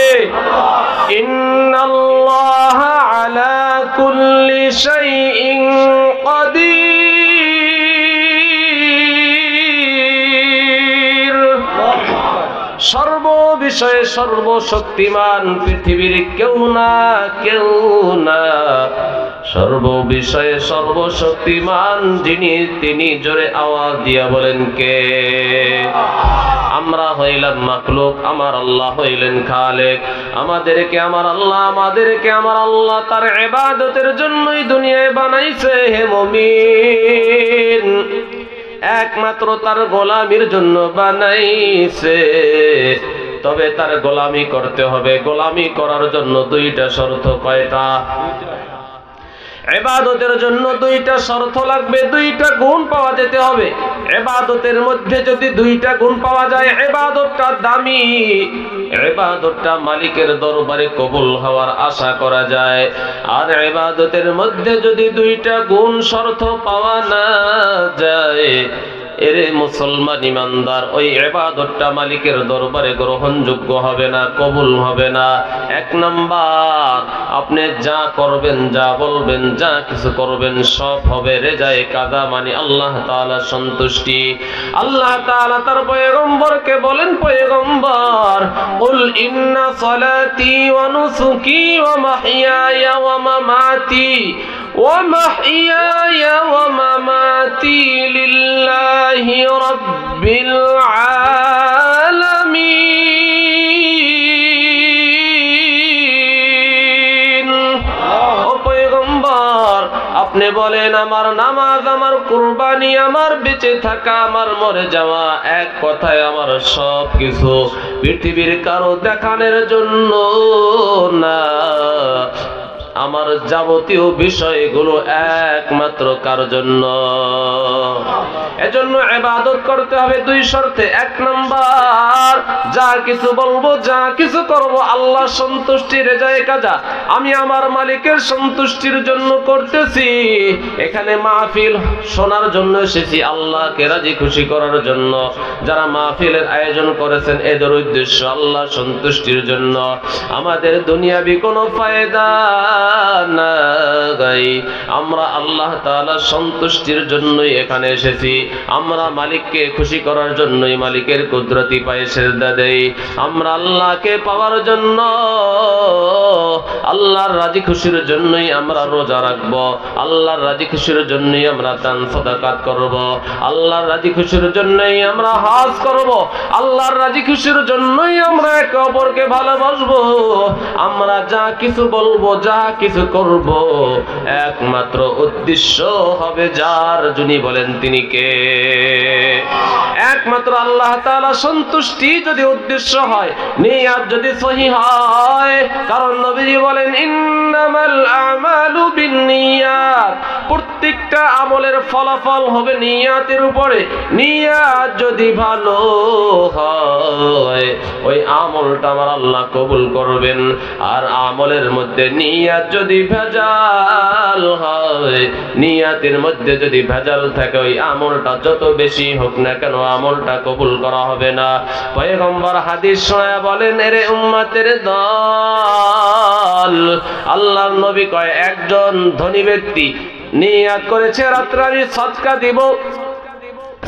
ইন্নাল্লাহা আলা কুল্লি শাইইন কাদির। সর্ব বিষয়ে সর্বশক্তিমান, পৃথিবীর কেউ না কেউ না। সর্ব বিষয়ে সর্বশক্তিমান যিনি, তিনি। জোরে আওয়াজ দিয়া বলেন কে? আমরা হইলাম মাখলুক, আমার আল্লাহ হইলেন খালেক। আমাদেরকে আমার আল্লাহ তার ইবাদতের জন্যই দুনিয়ায় বানাইছে। হে মুমিন, একমাত্র তার গোলামির জন্য বানাইছে। তবে তার গোলামি করতে হবে। গোলামি করার জন্য দুইটা শর্ত। কয়টা? ইবাদতের জন্য দুইটা শর্ত লাগবে, দুইটা গুণ পাওয়া যেতে হবে। ইবাদতের মধ্যে যদি দুইটা গুণ পাওয়া যায়, ইবাদতটা দামি, ইবাদতটা মালিকের দরবারে কবুল হওয়ার আশা করা যায়। আর ইবাদতের মধ্যে যদি দুইটা গুণ শর্ত পাওয়া না যায়, এরে মুসলমান ইমানদার, ওই ইবাদতটা মালিকের দরবারে গ্রহণযোগ্য হবে না, কবুল হবে না। এক নাম্বার, আপনি যা করবেন, যা বলবেন, যা কিছু করবেন সব হবে রেজায়ে কাদা, মানে আল্লাহ তাআলা সন্তুষ্টি। আল্লাহ তাআলা তার পয়গম্বরকে বলেন, পয়গম্বর, কুল ইন্না সালাতি ওয়া নুসুকি ওয়া মাহইয়ায়া ওয়া মামাতি ومحياي ومماتي لله رب العالمين। ও পয়গম্বর, আপনি বলেন আমার নামাজ, আমার কুরবানি, আমার বেঁচে থাকা, আমার মরে যাওয়া, এক কথায় আমার সব কিছু পৃথিবীর কারো দেখানোর জন্য না, আমার যাবতীয় বিষয়গুলো একমাত্র কার জন্য। এজন্য ইবাদত করতে হবে দুই শর্তে। এক নাম্বার, যা কিছু বলবো, যা কিছু করব আল্লাহ সন্তুষ্টি, রেজায়ে কাজা, আমি আমার মালিকের সন্তুষ্টির জন্য করতেছি। এখানে মাহফিল শোনার জন্য এসেছি, আল্লাহকে রাজি খুশি করার জন্য। যারা মাহফিলের আয়োজন করেছেন, এদের উদ্দেশ্য আল্লাহ সন্তুষ্টির জন্য। আমাদের দুনিয়াবি কোনো ফায়দা নাই, আমরা আল্লাহ তাআলা সন্তুষ্টির জন্যই এখানে এসেছি। আমরা মালিককে খুশি করার জন্যই মালিকের কুদরতি পায়ে সিজদা দেই। আমরা আল্লাহকে পাওয়ার জন্য, আল্লাহর রাজি খুশির জন্যই আমরা রোজা রাখব, আল্লাহর রাজি খুশির জন্যই আমরা দান সাদাকাত করব, আল্লাহর রাজি খুশির জন্যই আমরা হজ করব, আল্লাহর রাজি খুশির জন্যই আমরা একে অপরকে ভালোবাসবো। আমরা যা কিছু বলবো, যা কিছু করব, একমাত্র উদ্দেশ্য হবে যার, যিনি বলেন তিনি কে? একমাত্র আল্লাহ তাআলা সন্তুষ্টি যদি উদ্দেশ্য হয়, নিয়াত যদি সহি হয়। কারণ নবীজি বলেন ইন্নামাল আমালু বিন্নিয়াত, প্রত্যেকটা আমলের ফলাফল হবে নিয়াতের উপরে। নিয়াত যদি ভালো হয় ওই আমলটা আমার আল্লাহ কবুল করবেন। আর আমলের মধ্যে নিয়াত যদি ভেজাল হয়, নিয়াতের মধ্যে যদি ভেজাল থাকে ওই আমলটা যত বেশি হোক না কেন আমলটা কবুল করা হবে না। পয়গম্বর হাদিস শোনায়া বলেন, এরে উম্মতের দল, আল্লাহর নবী কয় একজন ধনী ব্যক্তি নিয়াত করেছে রাত্রে আমি সদকা দিব।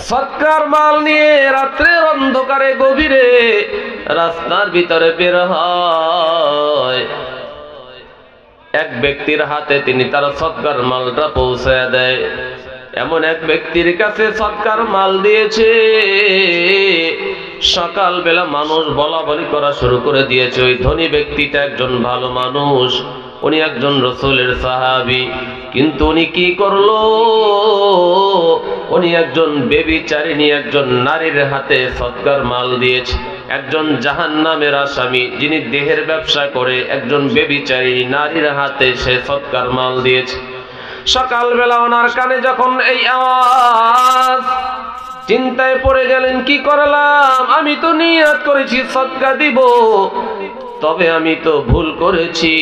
সদকার মাল নিয়ে রাত্রের অন্ধকারে গভীরে রাস্তার ভিতরে বের হয়। এক ব্যক্তির হাতে তিনি তার সদকার মালটা পৌঁছায় দেয়। এমন এক ব্যক্তির কাছে সদকার মাল দিয়েছে, সকালবেলা মানুষ বলা বলি করা শুরু করে দিয়েছে ওই ধনী ব্যক্তিটা একজন ভালো মানুষ, উনি একজন রাসূলের সাহাবী। কিন্তু উনি কি করলো, উনি একজন ব্যভিচারিণী একজন নারীর হাতে সদকার মাল দিয়েছে। একজন জাহান্নামের আসামি যিনি দেহের ব্যবসা করে একজন ব্যভিচারিণী নারীর হাতে সে সদকার মাল দিয়েছে। সকালবেলা ওনার কানে যখন এই আওয়াজ, চিন্তায় পড়ে গেলেন কি করলাম, আমি তো নিয়ত করেছি সদকা দিব, তবে আমি তো ভুল করেছি,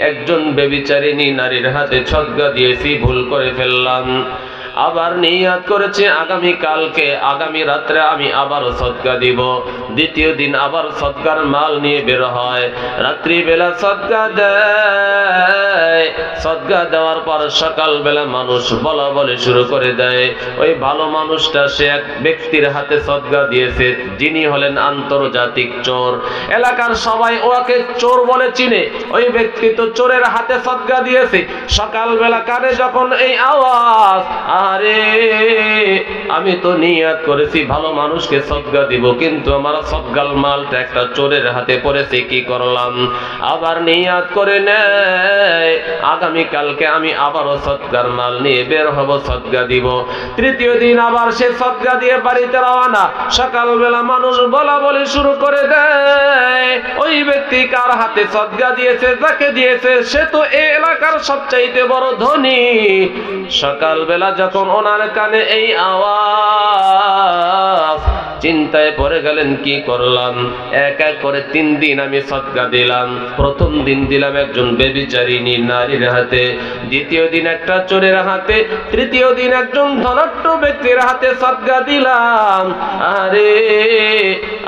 একজন ব্যভিচারিণী নারীর হাতে সদকা দিয়েছি, ভুল করে ফেললাম। আবার নিয়ত করেছে আগামী কালকে আগামী রাত্রে আমি আবার সদকা দিব। দ্বিতীয় দিন আবার সদকার মাল নিয়ে বের হয়, রাত্রিবেলা সদকা দেয়। সদকা দেওয়ার পর সকালবেলা মানুষ বলা বলে শুরু করে দেয় ওই ভালো মানুষটা সে এক ব্যক্তির হাতে সদকা দিয়েছে যিনি হলেন আন্তর্জাতিক চোর। এলাকার সবাই ওকে চোর বলে চিনে, ওই ব্যক্তি তো চোরের হাতে সদকা দিয়েছে। সকালবেলা কানে যখন এই আওয়াজ, আরে আমি তো নিয়ত করেছি ভালো মানুষকে সদকা দিব, কিন্তু আমার সদকার মালটা একটা চোরের হাতে পড়েছে, কি করলাম। আবার নিয়ত করে নেয় আগামী কালকে আমি আবারও সদকার মাল নিয়ে বের হব, সদকা দিব। তৃতীয় দিন আবার সে সদকা দিয়ে বাড়িতে রওনা। সকালবেলা মানুষ বলা বলি শুরু করে দেয় ওই ব্যক্তি কার হাতে সদকা দিয়েছে, যাকে দিয়েছে সে তো এই এলাকার সবচাইতে বড় ধনী। সকালবেলা যখন ওনার কানে এই আওয়াজ, চিন্তায় পড়ে গেলেন কি করলাম। এক এক করে 3 দিন আমি সদকা দিলাম। প্রথম দিন দিলাম একজন ব্যভিচারিণী নারীর হাতে, দ্বিতীয় দিন একটা চোরের হাতে, তৃতীয় দিন একজন ধনাঢ্য ব্যক্তির হাতে সদকা দিলাম। আরে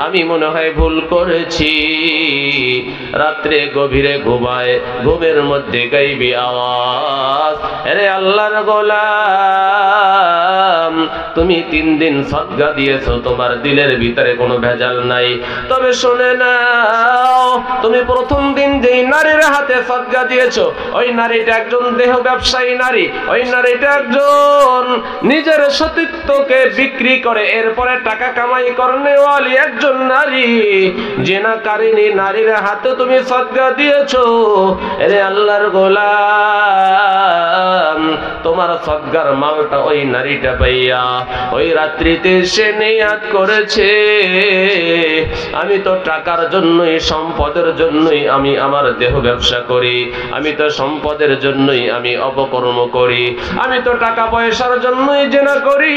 আমি মনে হয় ভুল করেছি। রাত্রে গভীরে ঘুমায়, ঘুমের মধ্যে গাইবি আওয়াজ, আরে আল্লাহর গোলাম তুমি 3 দিন সদকা দিয়েছো, তোমার দিলের ভিতরে কোনো ভেজাল নাই। তবে শুনে নাও, তুমি প্রথম দিন যেই নারীর হাতে সদকা দিয়েছো ওই নারীটা একজন দেহ ব্যবসায়ী নারী, ওই নারীটা একজন নিজের সতীত্বকে বিক্রি করে এরপরে টাকা কামাই করনেওয়ালি একজন নারী। জিনাকারিনী নারীর হাতে তুমি সদকা দিয়েছো। আরে আল্লাহর গোলাম তোমার সদকার মালটা ওই নারীটা পাইয়া ওই রাত্রিতে সে নিয়ত করেছে আমি তো টাকার জন্যই সম্পদের জন্যই আমি আমার দেহ ব্যবসা করি, আমি তো সম্পদের জন্যই আমি অপকর্ম করি, আমি তো টাকা পয়সার জন্যই জিনা করি।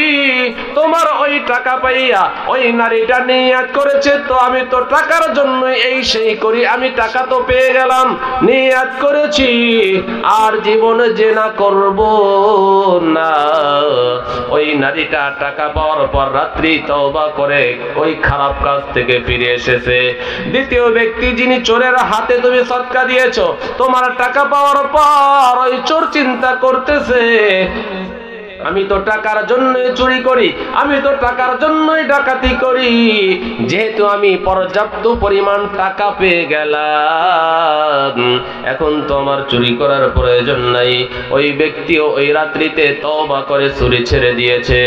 তোমার ওই টাকা পাইয়া ওই নারীটা নিয়ত করেছে তো আমি তো টাকার জন্যই এই সেই করি, আমি টাকা তো পেয়ে গেলাম, নিয়ত করেছি আর জীবনে জিনা করব না। ওই নারীটা টাকা পাওয়ার পর রাত্রি তওবা করে ওই খারাপ কাজ থেকে ফিরে এসেছে। দ্বিতীয় ব্যক্তি যিনি চোরের হাতে তুমি সদকা দিয়েছো, তোমার টাকা পাওয়ার পর ওই চোর চিন্তা করতেছে আমি তো টাকার জন্যই চুরি করি, আমি তো টাকার জন্যই ডাকাতি করি, যেহেতু আমি পর্যাপ্ত পরিমাণ টাকা পেয়ে গেলাম এখন তো আমার চুরি করার প্রয়োজন নাই। ওই ব্যক্তিও ওই রাত্রিতে তওবা করে চুরি ছেড়ে দিয়েছে।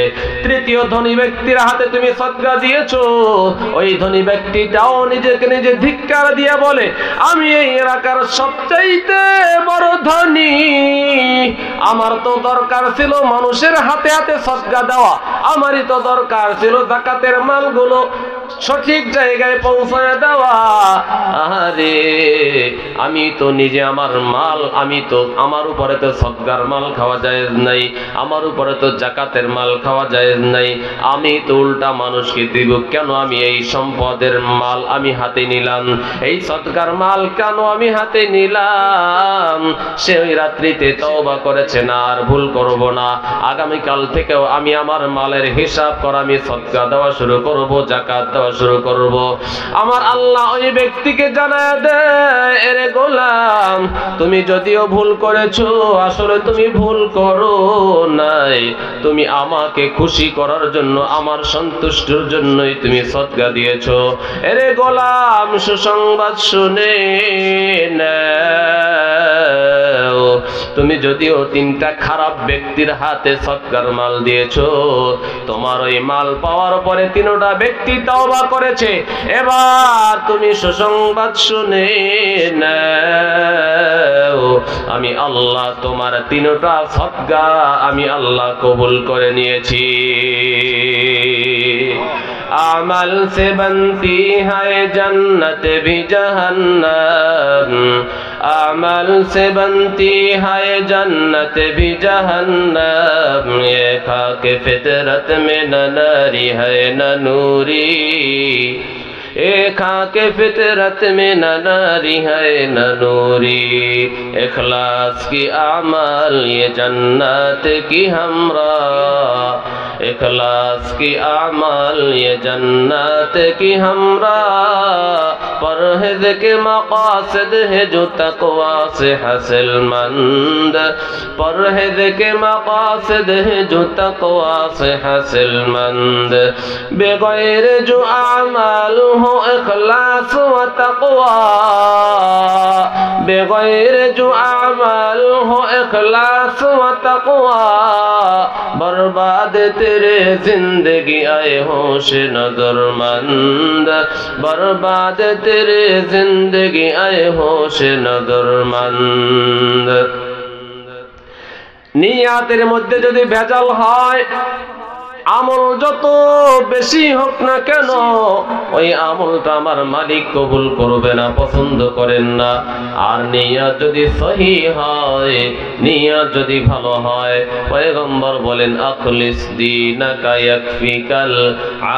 তৃতীয় ধনী ব্যক্তির হাতে তুমি সদকা দিয়েছো, ওই ধনী ব্যক্তিটাও নিজেকে নিজে ধিক্কার দিয়ে বলে আমি এই এলাকার সবচাইতে বড় ধনী, আমার তো দরকার ছিল মানুষের মানুষের হাতে হাতে সদকা দেওয়া। আমারই তো দরকার ছিল যাকাতের মালগুলো সঠিক জায়গায় পৌঁছায় দেওয়া। আরে আমি তো নিজে আমার মাল, আমি তো আমার উপরে তো সদকার মাল খাওয়া জায়েজ নাই, আমার উপরে তো যাকাতের মাল খাওয়া জায়েজ নাই, আমি তো উল্টা মানুষকে দিব। কেন আমি এই সম্পদের মাল আমি হাতে নিলাম, এই সদকার মাল কেন আমি হাতে নিলাম? সে ওই রাত্রিতে তওবা করেছে না, আর ভুল করব না। আগামীকাল থেকেও আমি আমার মালের হিসাব করা, আমি সদকা দেওয়া শুরু করব, যাকাত দেওয়া শুরু করব। আমার আল্লাহ ওই ব্যক্তিকে জানায় দেয়, এরে গোলাম, তুমি যদিও ভুল করেছো, আসলে তুমি ভুল করো নাই, তুমি আমাকে খুশি করার জন্য, আমার সন্তুষ্টির জন্যই তুমি সদকা দিয়েছো। এরে গোলাম, সুসংবাদ শুনে নাও, তুমি যদিও তিনটা খারাপ ব্যক্তির হাতে সদকার মাল দিয়েছো, তোমার ওই মাল পাওয়ার পরে তিনটা ব্যক্তি তওবা করেছে। এবার তুমি সুসংবাদ শুনে নাও, আমি আল্লাহ তোমার তিনটা সদকা আমি আল্লাহ কবুল করে নিয়েছি। अमल से बनती है जन्नत भी जहन्नम, अमल से बनती है जन्नत भी जहन्नम, ये खाके फितरत में न नारी है न नूरी, खाके फितरत में न नारी है न नूरी, इखलास की आमल ये जन्नत की हमरा, इखलास की आमल ये जन्नत की हमरा, परहेज के मकासद है जो तकवा से हासिल मंद, परहेज के मकासद है जो तकवा से हासिल मंद, बेगैर जो आमल हो इखलास व तकवा, बेगैर जो आमल हो इखलास व तकवा, बर्बाद तेरे जिंदगी आए होश नजरमंद, बर्बाद तेरे जिंदगी आए होश नजरमंद। নিয়াতের মধ্যে যদি ভেজাল হয়, আমল যত বেশি হোক না কেন, ওই আমলটা আমার মালিক কবুল করবে না, পছন্দ করেন না। আর নিয়ত যদি সহি হয়, নিয়ত যদি ভালো হয়, পয়গম্বর বলেন আখলিস দীনাকা ইয়াকফিকাল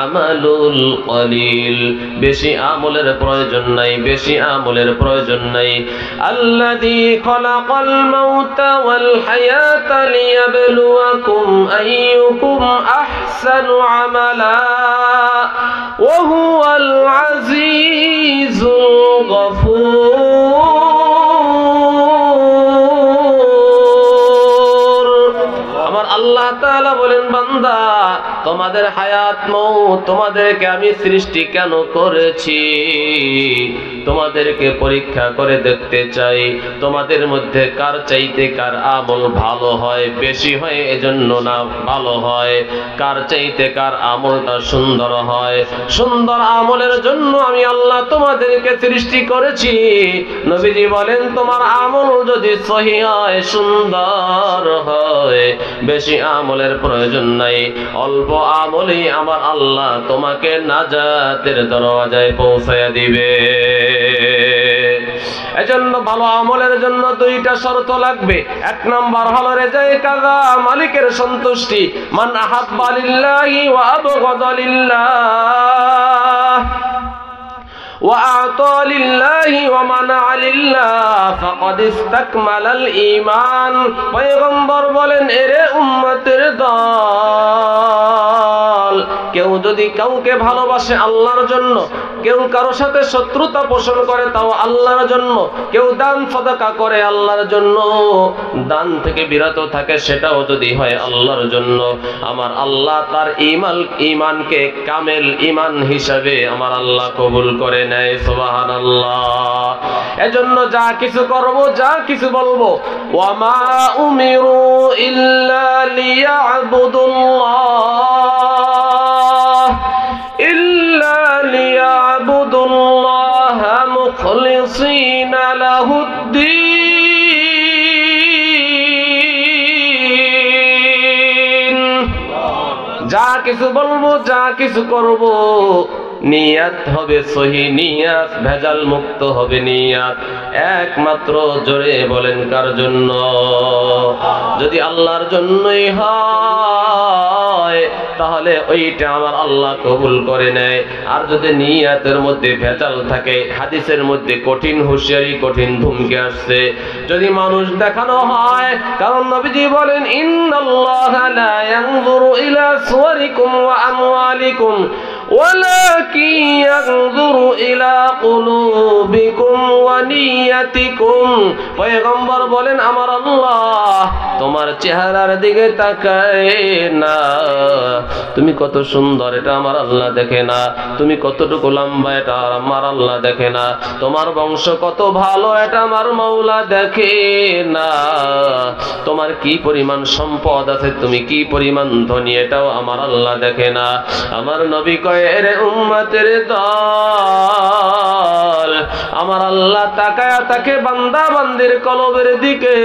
আমালুল কলিল, বেশি আমলের প্রয়োজন নাই, বেশি আমলের প্রয়োজন নাই। আল্লাযী খালাকাল মাউতা ওয়াল হায়াতা লিয়াবলুয়াকুম আইয়ুকুম আহসানু আমালা ওয়া হুয়াল আজিজুল গফুর। আমার আল্লাহ তাআলা বলেন, বান্দা, তোমাদের হায়াত মউত, তোমাদেরকে আমি সৃষ্টি কেন করেছি? তোমাদেরকে পরীক্ষা করে দেখতে চাই, তোমাদের মধ্যে কার চাইতে কার আমল ভালো হয়, বেশি হয় এজন্য না ভালো হয়, কার চাইতে কার আমলটা সুন্দর হয়। সুন্দর আমলের জন্য আমি আল্লাহ তোমাদেরকে সৃষ্টি করেছি। নবীজি বলেন, তোমার আমল যদি সহি হয়, সুন্দর হয়, বেশি আমলের প্রয়োজন নাই, অল্প আমলেই আমার আল্লাহ তোমাকে নাজাতের দরওয়াজায় পৌঁছায়া দিবে। এজন্য ভালো আমলের জন্য দুইটা শর্ত লাগবে। এক নাম্বার হলো রেজায়ে কাযা, মালিকের সন্তুষ্টি। মান আহাব্বা লিল্লাহি ওয়া আবগাদা লিল্লাহ ওয়া আতা লিল্লাহি ওয়া মানাআ লিল্লাহ ফাকাদ ইসতাকমালাল ঈমান। পয়গম্বর বলেন, এরে উম্মতের দল, কেউ যদি কাউকে ভালোবাসে আল্লাহর জন্য, কেউ কারো সাথে শত্রুতা পোষণ করে তাও আল্লাহর জন্য, কেউ দান সাদাকা করে আল্লাহর জন্য, দান থেকে বিরত থাকে সেটাও যদি হয় আল্লাহর জন্য, আমার আল্লাহ তার ঈমানকে কামেল ঈমান হিসাবে আমার আল্লাহ কবুল করে নেয়। সুবহানাল্লাহ। এজন্য যা কিছু করব, যা কিছু বলবো, ওয়া মা উমিরু ইল্লা লিয়াবুদুল্লাহ ইল্লা লিয়াবুদুল্লাহ মুখলিসিনা লাহুদ্দিন। যা কিছু বলবো, যা কিছু করব, নিয়াত হবে সহি নিয়াত, ভেজাল মুক্ত হবে নিয়াত। একমাত্র জোরে বলেন কার জন্য? যদি আল্লাহর জন্যই হয় তাহলে ওইটা আমার আল্লাহ কবুল করে নেয়। আর যদি নিয়াতের মধ্যে ভেজাল থাকে, হাদিসের মধ্যে কঠিন হুঁশিয়ারি, কঠিন ধুমকে আসছে, যদি মানুষ দেখানো হয়, কারণ নবীজি বলেন ইন্নাল্লাহা লা ইয়ানজুরু ইলা সুওয়ারিকুম ওয়া আমওয়ালিকুম ওয়ালাকিন ইয়ানজুরু ইলা কুলুবিকুম ওয়া নিয়াতিকুম। পয়গম্বর বলেন আমার আল্লাহ তোমার চেহারার দিকে তাকায় না, তুমি কত সুন্দর এটা আমার আল্লাহ দেখে না, তুমি কতটুকু লম্বা এটা আমার আল্লাহ দেখে না, তোমার বংশ কত ভালো এটা আমার মাওলা দেখে না, তোমার কি পরিমাণ সম্পদ আছে, তুমি কি পরিমাণ ধনী এটাও আমার আল্লাহ দেখে না। আমার নবী কয় এরে উম্মতের দল, আমার আল্লাহ তাকায়া তাকে বান্দা বান্দির কলবের দিকে,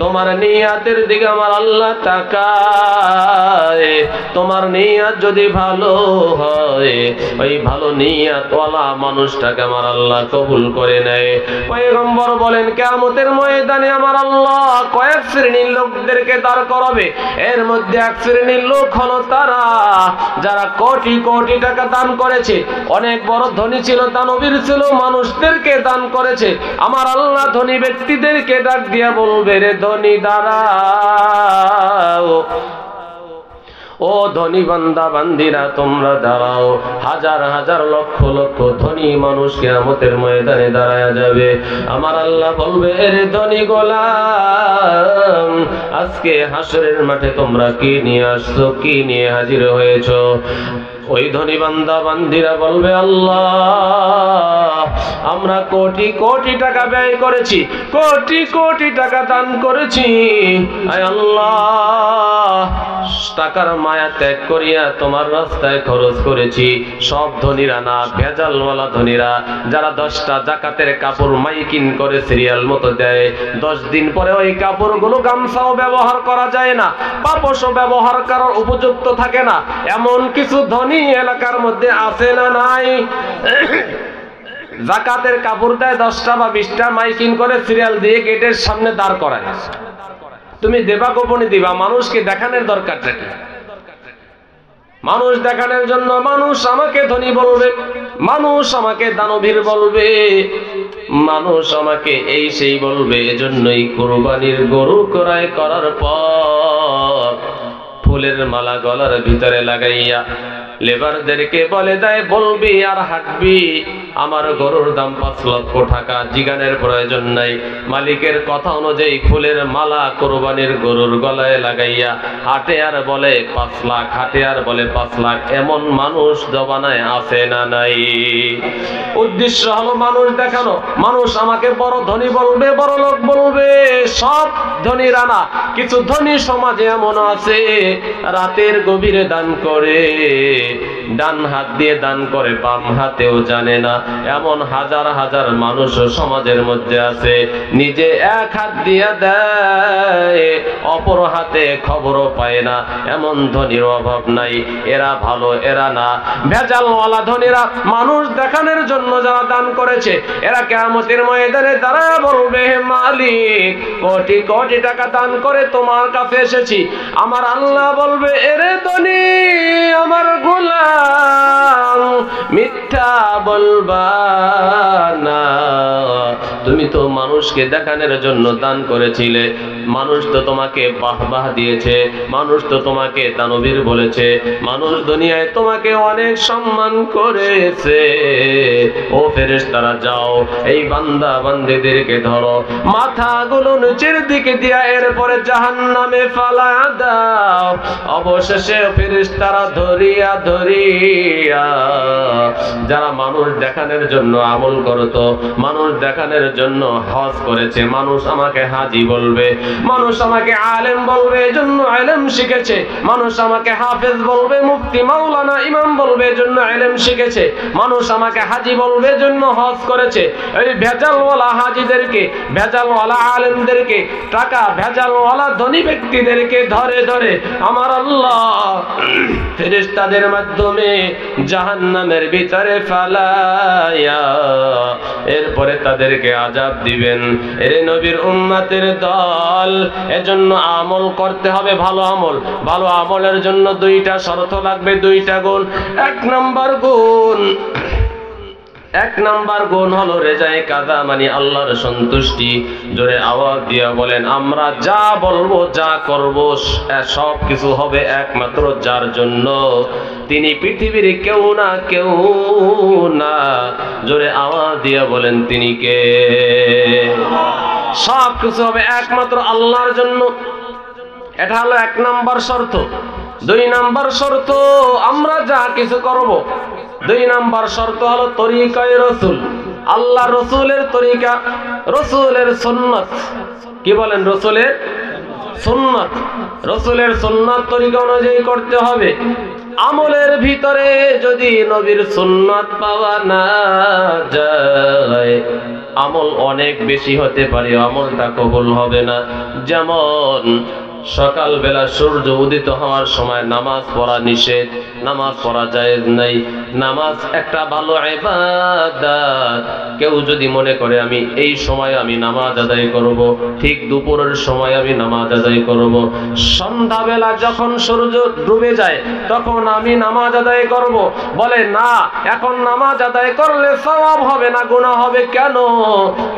তোমার নিয়াতের দিকে আমার আল্লাহ তাকায়। তোমার নিয়াত যদি ভালো হয়, ওই ভালো নিয়াতওয়ালা মানুষটাকে আমার আল্লাহ কবুল করে নেয়। পয়গম্বর বলেন কিয়ামতের ময়দানে আমার আল্লাহ কয়েক শ্রেণীর লোকদেরকে দাঁড় করাবে। এর মধ্যে এক শ্রেণীর লোক হলো তারা যারা কোটি কোটি টাকা দান করেছে, অনেক বড় ধনী ছিল, দানবীর ছিল, মানুষদেরকে দান করেছে। আমার আল্লাহ ধনী ব্যক্তিদেরকে ডাক দিয়া বলবে রে ধনী দাঁড়াও, ও ধনী বান্দা বান্দিরা তোমরা দাঁড়াও। হাজার হাজার লক্ষ লক্ষ ধনী মানুষ কিয়ামতের ময়দানে দাঁড়ায়া যাবে। আমার আল্লাহ বলবে এরে ধনী গোলাম, আজকে হাসরের মাঠে তোমরা কি নিয়ে আসছো, কি নিয়ে হাজির হয়েছো? ওই ধনী বান্দা বান্দিরা বলবে আল্লাহ আমরা কোটি কোটি টাকা ব্যয় করেছি, কোটি কোটি টাকা দান করেছি, আয় আল্লাহ টাকার মায়া ত্যাগ করিয়া তোমার রাস্তায় খরচ করেছি। সব ধনীরা না, ভেজালওয়ালা ধনীরা যারা 10টা জাকাতের কাপড় মাইকিন করে সিরিয়াল মতো দেয়, 10 দিন পরে ওই কাপড়গুলো গামছাও ব্যবহার করা যায় না, পাপোশও ব্যবহার করার উপযুক্ত থাকে না, এমন কিছু ধনী এলাকার মধ্যে আছে না নাই? জাকাতের কাপড় দেয় 10টা বা 20টা মাইকিন করে সিরিয়াল দিয়ে গেটের সামনে দাঁড় করায়। তুমি দেবা গোপনে দিবা, মানুষকে দেখানোর দরকারটা কি? মানুষ দেখানোর জন্য মানুষ আমাকে ধনী বলবে, মানুষ আমাকে দানবীর বলবে, মানুষ আমাকে এই সেই বলবে। এজন্যই কুরবানির গরু ক্রয় করার পর ফুলের মালা গলার ভিতরে লাগাইয়া লেবারদেরকে বলে দেয় বলবি আর হাঁটবি আমার গরুর দাম 5 লক্ষ টাকা, জিগানের প্রয়োজন নাই। মালিকের কথা অনুযায়ী ফুলের মালা কুরবানির গরুর গলায় লাগাইয়া হাটে আর বলে 5 লাখ, হাটে আর বলে 5 লাখ। এমন মানুষ জবানায় আছে না নাই? উদ্দেশ্য হলো মানুষ দেখানো। মানুষ আমাকে বড় ধনী বলবে, বড় লোক বলবে, সব ধনীরা না। কিছু ধনী সমাজে এমন আছে রাতের গভীরে দান করে, ডান হাত দিয়ে দান করে, বাম হাতেও জানে না। এমন হাজার হাজার মানুষ সমাজের মধ্যে আছে, নিজে এক হাত দিয়ে দেয়, অপর হাতে খবরও পায় না। এমন ধনীর অভাব নাই। এরা ভালো, এরা না। ভেজালওয়ালা ধনীরা মানুষ দেখানোর জন্য যারা দান করেছে, এরা কিয়ামতের ময়দানে দাঁড়ায় বলবে হে মালিক, কোটি কোটি টাকা দান করে তোমার কাছে এসেছি। আমার আল্লাহ বলবে এরে ধনী আমার গোলাম, মিথ্যা বলবা না। তুমি তো মানুষকে দেখানোর জন্য দান করেছিলে, মানুষ তো তোমাকে বাহবাহ দিয়েছে, মানুষ তো তোমাকে দানবীর বলেছে, মানুষ দুনিয়ায় তোমাকে অনেক সম্মান করেছে। ও ফেরেশতারা যাও, এই বান্দা বান্দীদেরকে ধরো, মাথাগুলো নিচের দিকে দিয়া এরপরে জাহান্নামে ফালায়া দাও। অবশেষে ফেরেশতারা ধরিয়া ধরিয়া যারা মানুষ দেখানোর জন্য আমল করত, মানুষ দেখানোর জন্য হজ করেছে, মানুষ আমাকে হাজি বলবে, মানুষ আমাকে আলেম বলবে, এজন্য ইলম শিখেছে, মানুষ আমাকে হাফেজ বলবে, মুফতি মাওলানা ইমাম বলবে, এজন্য ইলম শিখেছে, মানুষ আমাকে হাজি বলবে, এজন্য হজ করেছে। এই ভেজালওয়ালা হাজিদেরকে, ভেজালওয়ালা আলেমদেরকে, টাকা ভেজালওয়ালা ধনী ব্যক্তিদেরকে ধরে ধরে আমার আল্লাহ ফেরেশতাদের মাধ্যমে জাহান্নামের ভিতরে ফালায়া এরপরে তাদেরকে আযাব দিবেন। এরে নবীর উম্মতের দল, এজন্য আমল করতে হবে, ভালো আমল। ভালো আমলের জন্য দুইটা শর্ত লাগবে, দুইটা গুণ। এক নাম্বার গুণ হলো রেজায়ে কাদা, মানে আল্লাহর সন্তুষ্টি। জোরে আওয়াজ দিয়ে বলেন, আমরা যা বলবো যা করব সব কিছু হবে একমাত্র যার জন্য, তিনি পৃথিবীর কেউ না। জোরে আওয়াজ দিয়ে বলেন, তিনি কে? সব কিছু হবে একমাত্র আল্লাহর জন্য। এটা হলো এক নাম্বার শর্ত। দুই নাম্বার শর্ত, আমরা যা কিছু করব, দুই নাম্বার শর্ত হলো তরিকায়ে রাসূল, আল্লাহ রসুলের তরিকা, রসুলের সুন্নাত। কি বলেন? রসুলের সুন্নাত। রসুলের সুন্নাত তরিকা অনুযায়ী করতে হবে। আমলের ভিতরে যদি নবীর সুন্নাত পাওয়া না যায়, আমল অনেক বেশি হতে পারে, আমলটা কবুল হবে না। যেমন সকালবেলা সূর্য উদিত হওয়ার সময় নামাজ পড়া নিষেধ, নামাজ পড়া জায়েজ নাই। নামাজ একটা ভালো ইবাদত। কেউ যদি মনে করে আমি এই সময় আমি নামাজ আদায় করব, ঠিক দুপুরের সময় আমি নামাজ আদায় করব, সন্ধ্যাবেলা যখন সূর্য ডুবে যায় তখন আমি নামাজ আদায় করব, বলে না, এখন নামাজ আদায় করলে সওয়াব হবে না, গুনাহ হবে। কেন?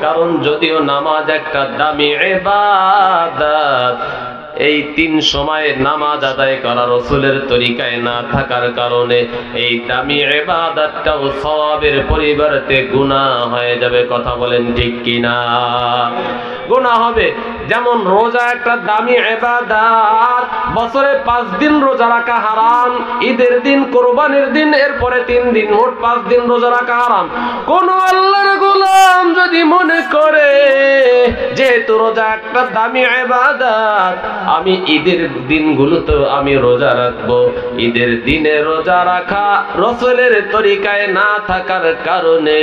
কারণ যদিও নামাজ একটা দামি ইবাদত, এই তিন সময়ে নামাজ আদায় করা রাসূলের তরিকায় না থাকার কারণে এই দামি ইবাদতটাও সওয়াবের পরিবর্তে গুনাহ হয়ে যাবে। কথা বলেন ঠিক কিনা? গুনাহ হবে। যেমন রোজা একটা দামি ইবাদত, বছরে 5 দিন রোজা রাখা হারাম, ঈদের দিন, কুরবানির দিন, এরপরে 3 দিন, মোট 5 দিন রোজা রাখা হারাম। কোন আল্লাহর গোলাম যদি মনে করে যেহেতু রোজা একটা দামি ইবাদত, আমি ঈদের দিনগুলোতে আমি রোজা রাখবো, ঈদের দিনে রোজা রাখা রাসূলের তরিকায় না থাকার কারণে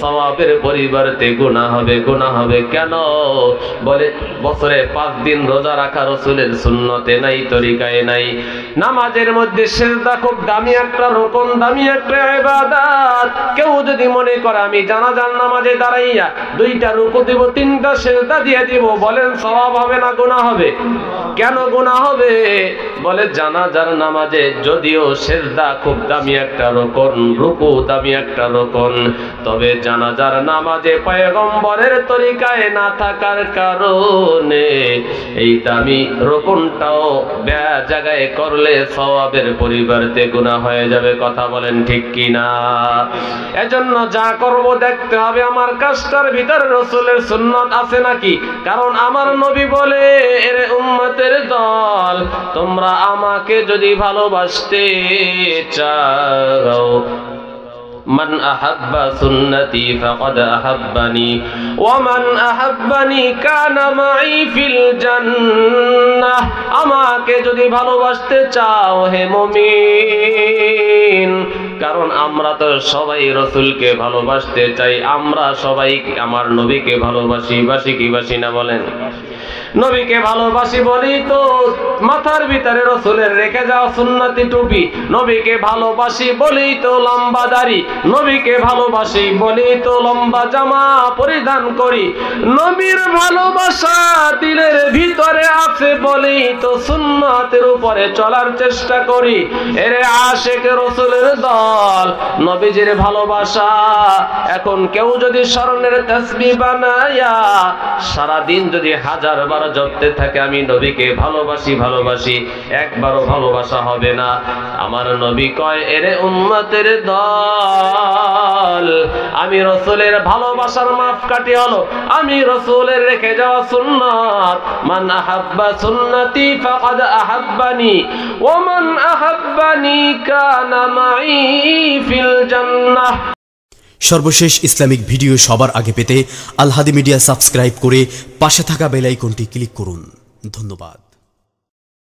সওয়াবের পরিবর্তে গুনাহ হবে। গুনাহ হবে কেন? বলে বছরে 5 দিন রোজা রাখা রাসূলের সুন্নতে নাই, তরিকায় নাই। নামাজের মধ্যে সিজদা খুব দামি একটা রুকন, দামি একটা ইবাদত। কেউ যদি মনে করে আমি জানাজার নামাজে দাঁড়াইয়া 2টা রুকু দিব, 3টা সিজদা দিয়ে দিব, বলেন সওয়াব হবে না গুনাহ হবে? কেন গুনাহ হবে? বলে জানাজার নামাজে যদিও সিজদা খুব দামি একটা রুকন, রুকু দামি একটা রুকন, তবে জানাজার নামাজে পয়গম্বরের তরিকায় না থাকার কারণে এই দামি রুকনটাও জায়গায় করলে সওয়াবের পরিবর্তে গুনাহ হয়ে যাবে। কথা বলেন ঠিক কিনা? এজন্য যা করব দেখতে হবে আমার কাজটার ভিতরে রাসূলের সুন্নাত আছে নাকি। কারণ আমার নবী বলে, এর উম্মতের দল, তোমরা আমাকে যদি ভালোবাসতে চাও, মান আহাব্বা সুন্নতি ফাকাদ আহাব্বানি ওয়া মান আহাব্বানি কানা মাই ফিল জান্নাহ। আমাকে যদি ভালোবাসতে চাও হে মুমিন, কারণ আমরা তো সবাই রাসূলকে ভালোবাসতে চাই, আমরা সবাই আমার নবীকে ভালোবাসি, বাসি কি বাসি না বলেন? নবীকে ভালোবাসি বলি তো মাথার ভিতরে রাসূলের রেখে যাওয়া সুন্নতি টুপি, নবীকে ভালোবাসি বলি তো লম্বা দাড়ি, নবীকে ভালোবাসি বলি তো লম্বা জামা পরিধান করি, নবীর ভালোবাসা দিলের ভিতরে আছে বলি তো সুন্নতের উপরে চলার চেষ্টা করি। এরে আশিক রাসূলের দল, নবীজির ভালোবাসা। এখন কেউ যদি স্মরণের তাসবিহ বানায়া সারা দিন যদি 1000 বার জপতে থাকে আমি নবীকে ভালোবাসি ভালোবাসি, একবারও ভালোবাসা হবে না। আমার নবী কয়, এরে উম্মতের দল, আমি রাসূলের ভালোবাসার মাপকাঠি হলো আমি রাসূলের রেখে যাওয়া সুন্নাত। মান আহাব্বা সুন্নতি ফাকাদ আহাব্বানি ওয়া মান আহাব্বানি কানা মাই ফিল জান্নাহ। সর্বশেষ ইসলামিক ভিডিও সবার আগে পেতে আল হাদি মিডিয়া সাবস্ক্রাইব করে পাশে থাকা বেল আইকনটি ক্লিক করুন। ধন্যবাদ।